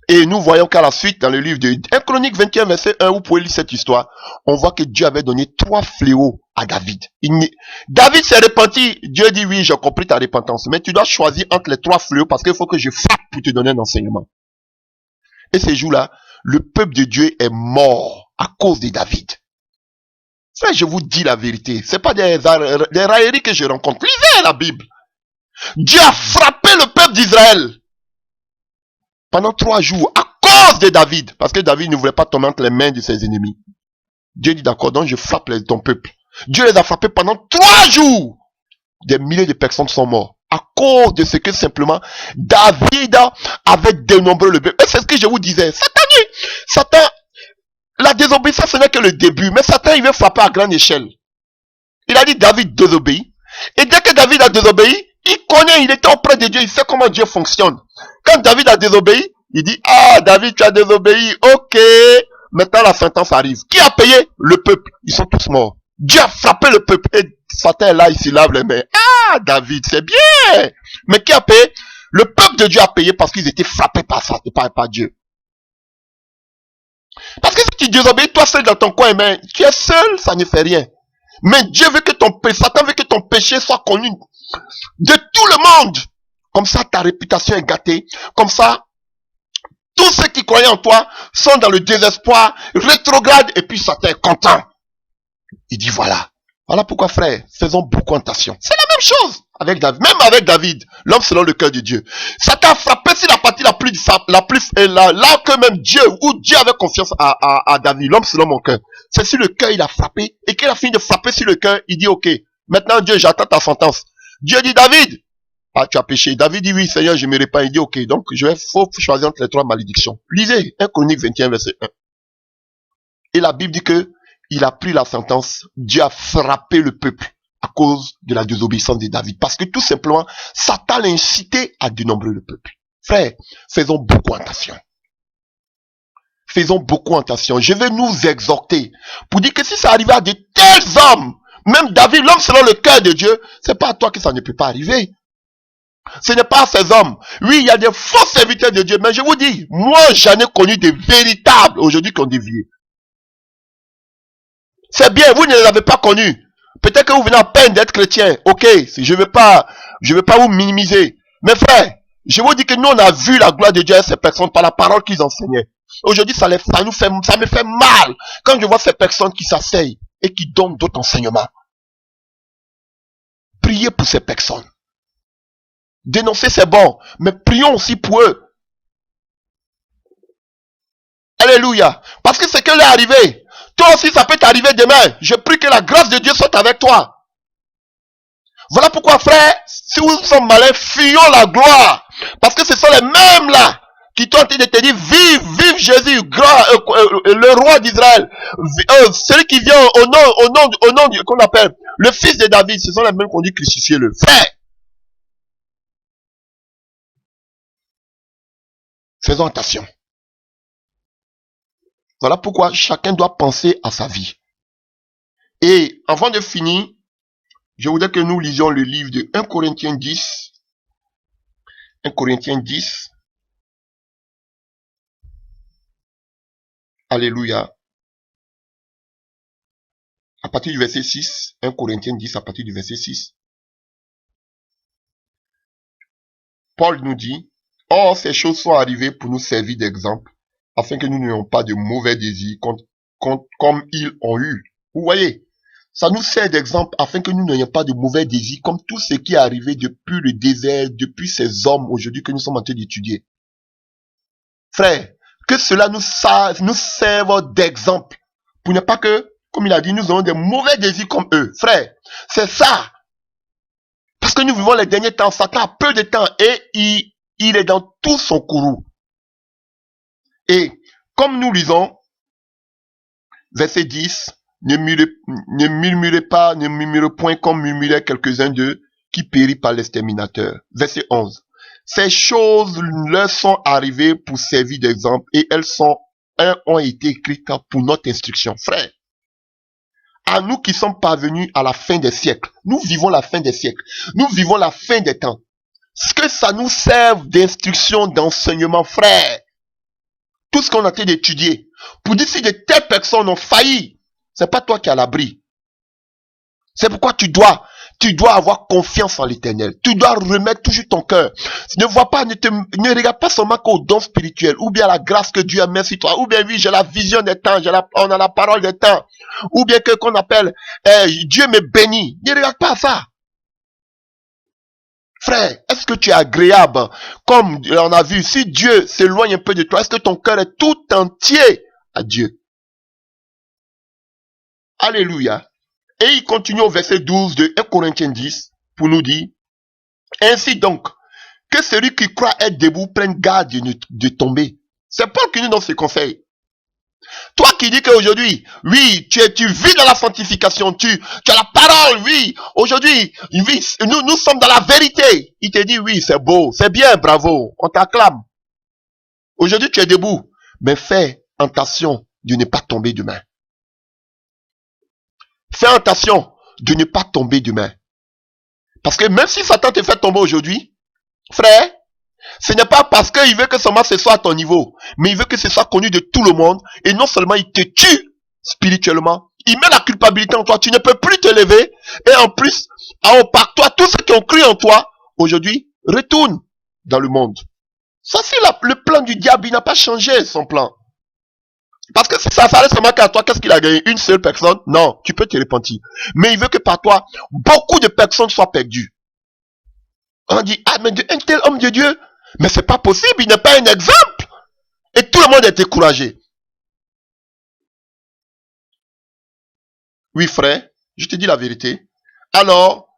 Et nous voyons qu'à la suite, dans le livre de 1 Chronique 21, verset 1, vous pouvez lire cette histoire, on voit que Dieu avait donné 3 fléaux à David. David s'est repenti, Dieu dit oui, j'ai compris ta repentance, mais tu dois choisir entre les 3 fléaux parce qu'il faut que je frappe pour te donner un enseignement. Et ces jours-là, le peuple de Dieu est mort à cause de David. Ça, je vous dis la vérité. C'est pas des railleries que je rencontre. Lisez la Bible. Dieu a frappé le peuple d'Israël pendant 3 jours à cause de David. Parce que David ne voulait pas tomber entre les mains de ses ennemis. Dieu dit d'accord, donc je frappe ton peuple. Dieu les a frappés pendant 3 jours. Des milliers de personnes sont mortes. À cause de ce que simplement David avait dénombré le peuple. Et c'est ce que je vous disais. Satan, la désobéissance ce n'est que le début. Mais Satan il veut frapper à grande échelle. Il a dit David désobéit. Et dès que David a désobéi, il connaît, il était auprès de Dieu, il sait comment Dieu fonctionne. Quand David a désobéi, il dit, ah David tu as désobéi, ok, maintenant la sentence arrive. Qui a payé? Le peuple. Ils sont tous morts. Dieu a frappé le peuple et Satan est là, il se lave les mains. Ah David, c'est bien. Mais qui a payé? Le peuple de Dieu a payé parce qu'ils étaient frappés par ça, par Dieu. Parce que si tu désobéis toi seul dans ton coin, mais tu es seul, ça ne fait rien. Mais Dieu veut que Satan veut que ton péché soit connu de tout le monde. Comme ça, ta réputation est gâtée. Comme ça, Tous ceux qui croyaient en toi sont dans le désespoir, rétrograde, et puis Satan est content. Il dit voilà. Voilà pourquoi, frère, faisons beaucoup attention. C'est la même chose avec David, même avec David, l'homme selon le cœur de Dieu. Satan a frappé sur la partie là que même Dieu, où Dieu avait confiance à David, l'homme selon mon cœur. C'est sur le cœur il a frappé, et qu'il a fini de frapper sur le cœur, il dit ok, maintenant Dieu, j'attends ta sentence. Dieu dit David, ah tu as péché. David dit oui Seigneur, je me répands. Il dit ok, donc faut choisir entre les trois malédictions. Lisez 1 Chronique 21 verset 1. Et la Bible dit que il a pris la sentence, Dieu a frappé le peuple à cause de la désobéissance de David. Parce que tout simplement, Satan l'a incité à dénombrer le peuple. Frère, faisons beaucoup attention. Faisons beaucoup attention. Je vais nous exhorter pour dire que si ça arrive à de tels hommes, même David, l'homme selon le cœur de Dieu, c'est pas à toi que ça ne peut pas arriver. Ce n'est pas à ces hommes. Oui, il y a des faux serviteurs de Dieu, mais je vous dis, moi j'en ai connu des véritables aujourd'hui qui ont dévié. C'est bien, vous ne les avez pas connus. Peut-être que vous venez à peine d'être chrétien. Ok, je vais pas vous minimiser. Mais frère, je vous dis que nous on a vu la gloire de Dieu à ces personnes par la parole qu'ils enseignaient. Aujourd'hui, ça me fait mal quand je vois ces personnes qui s'asseyent et qui donnent d'autres enseignements. Priez pour ces personnes. Dénoncer c'est bon, mais prions aussi pour eux. Alléluia. Parce que c'est que l'est arrivé. Toi aussi, ça peut t'arriver demain. Je prie que la grâce de Dieu soit avec toi. Voilà pourquoi, frère, si vous sommes malins, fuyons la gloire. Parce que ce sont les mêmes là qui t'ont dit de te dire, vive Jésus, le roi d'Israël. Celui qui vient au nom qu'on appelle le fils de David. Ce sont les mêmes qu'on dit crucifiez-le. Frère, faisons attention. Voilà pourquoi chacun doit penser à sa vie. Et avant de finir, je voudrais que nous lisions le livre de 1 Corinthiens 10. 1 Corinthiens 10. Alléluia. À partir du verset 6. 1 Corinthiens 10 à partir du verset 6. Paul nous dit, « Or, ces choses sont arrivées pour nous servir d'exemple, afin que nous n'ayons pas de mauvais désirs comme ils ont eu. » Vous voyez, ça nous sert d'exemple afin que nous n'ayons pas de mauvais désirs comme tout ce qui est arrivé depuis le désert, depuis ces hommes aujourd'hui que nous sommes en train d'étudier. Frère, que cela nous serve d'exemple pour ne pas que, comme il a dit, nous ayons des mauvais désirs comme eux. Frère, c'est ça. Parce que nous vivons les derniers temps, Satan a peu de temps et il est dans tout son courroux. Et comme nous lisons, verset 10, ne murmurez point comme murmuraient quelques-uns d'eux qui périt par l'exterminateur. Verset 11. Ces choses leur sont arrivées pour servir d'exemple et elles ont été écrites pour notre instruction. Frère, à nous qui sommes parvenus à la fin des siècles, nous vivons la fin des siècles, nous vivons la fin des temps. Ce que ça nous serve d'instruction, d'enseignement, frère, tout ce qu'on a été d'étudier, pour dire si de telles personnes ont failli, c'est pas toi qui es à l'abri. C'est pourquoi tu dois avoir confiance en l'Éternel. Tu dois remettre toujours ton cœur. Ne regarde pas seulement qu'au don spirituel, ou bien à la grâce que Dieu a mis sur toi, ou bien oui, j'ai la vision des temps, on a la parole des temps, ou bien qu'on appelle Dieu me bénit. Ne regarde pas à ça. Frère, est-ce que tu es agréable? Comme on a vu, si Dieu s'éloigne un peu de toi, est-ce que ton cœur est tout entier à Dieu? Alléluia. Et il continue au verset 12 de 1 Corinthiens 10 pour nous dire, ainsi donc, que celui qui croit être debout prenne garde de tomber. C'est Paul qui nous donne ce conseil. Toi qui dis qu'aujourd'hui, oui, tu vis dans la sanctification, tu as la parole, oui, aujourd'hui, oui, nous sommes dans la vérité. Il te dit, oui, c'est beau, c'est bien, bravo, on t'acclame. Aujourd'hui, tu es debout, mais fais attention de ne pas tomber demain. Fais attention de ne pas tomber demain. Parce que même si Satan te fait tomber aujourd'hui, frère, ce n'est pas parce qu'il veut que seulement ce soit à ton niveau, mais il veut que ce soit connu de tout le monde, et non seulement il te tue spirituellement, il met la culpabilité en toi, tu ne peux plus te lever, et en plus, par toi, tous ceux qui ont cru en toi, aujourd'hui, retournent dans le monde. Ça, c'est le plan du diable. Il n'a pas changé son plan. Parce que si ça s'arrête seulement qu'à toi, qu'est-ce qu'il a gagné? Une seule personne? Non, tu peux te repentir. Mais il veut que par toi, beaucoup de personnes soient perdues. On dit, ah, mais un tel homme de Dieu, mais c'est pas possible, il n'est pas un exemple. Et tout le monde est découragé. Oui, frère, je te dis la vérité. Alors,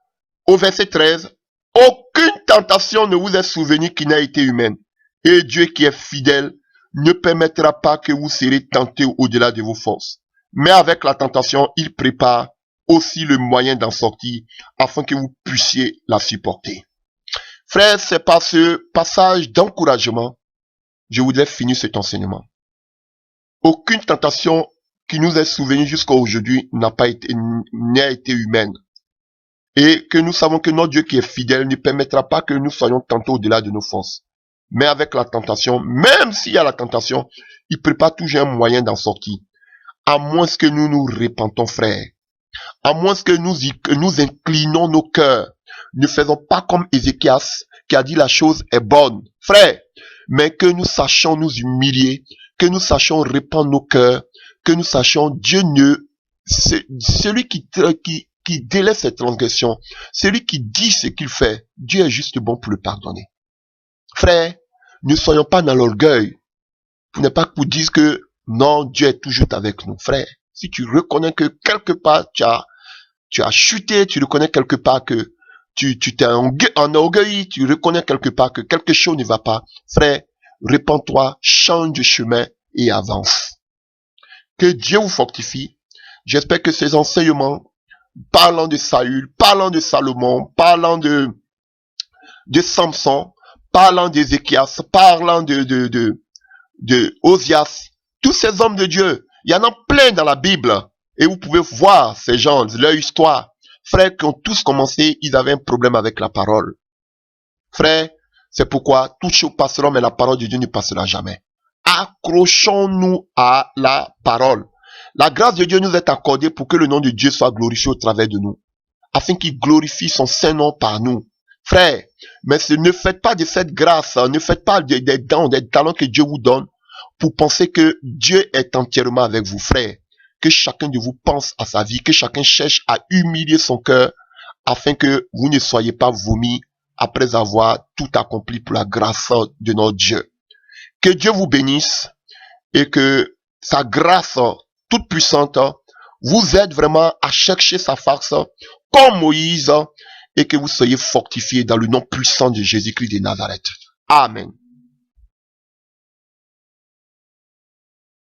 au verset 13, aucune tentation ne vous est souvenue qui n'a été humaine. Et Dieu qui est fidèle ne permettra pas que vous serez tentés au-delà de vos forces. Mais avec la tentation, il prépare aussi le moyen d'en sortir afin que vous puissiez la supporter. Frère, c'est par ce passage d'encouragement, je voudrais finir cet enseignement. Aucune tentation qui nous est souvenue jusqu'à aujourd'hui n'a été humaine. Et que nous savons que notre Dieu qui est fidèle ne permettra pas que nous soyons tentés au-delà de nos forces. Mais avec la tentation, même s'il y a la tentation, il prépare toujours un moyen d'en sortir. À moins que nous nous repentons, frère. À moins que nous inclinons nos cœurs. Ne faisons pas comme Ézéchias qui a dit la chose est bonne. Frère, mais que nous sachions nous humilier, que nous sachions répandre nos cœurs, que nous sachions Dieu celui qui délaisse ses transgressions, celui qui dit ce qu'il fait, Dieu est juste bon pour le pardonner. Frère, ne soyons pas dans l'orgueil. Pour ne pas pour dire que non, Dieu est toujours avec nous. Frère, si tu reconnais que quelque part tu as chuté, tu reconnais quelque part que tu t'es enorgueilli, tu reconnais quelque part que quelque chose ne va pas. Frère, répands-toi, change de chemin et avance. Que Dieu vous fortifie. J'espère que ces enseignements, parlant de Saül, parlant de Salomon, parlant de Samson, parlant d'Ézéchias, parlant de Osias, tous ces hommes de Dieu, il y en a plein dans la Bible. Et vous pouvez voir ces gens, leur histoire. Frères qui ont tous commencé, ils avaient un problème avec la parole. Frères, c'est pourquoi toutes choses passeront, mais la parole de Dieu ne passera jamais. Accrochons-nous à la parole. La grâce de Dieu nous est accordée pour que le nom de Dieu soit glorifié au travers de nous, afin qu'il glorifie son saint nom par nous. Frères, mais ne faites pas de cette grâce, ne faites pas des talents que Dieu vous donne pour penser que Dieu est entièrement avec vous, frères. Que chacun de vous pense à sa vie, que chacun cherche à humilier son cœur afin que vous ne soyez pas vomis après avoir tout accompli pour la grâce de notre Dieu. Que Dieu vous bénisse et que sa grâce toute puissante vous aide vraiment à chercher sa face comme Moïse et que vous soyez fortifiés dans le nom puissant de Jésus-Christ de Nazareth. Amen.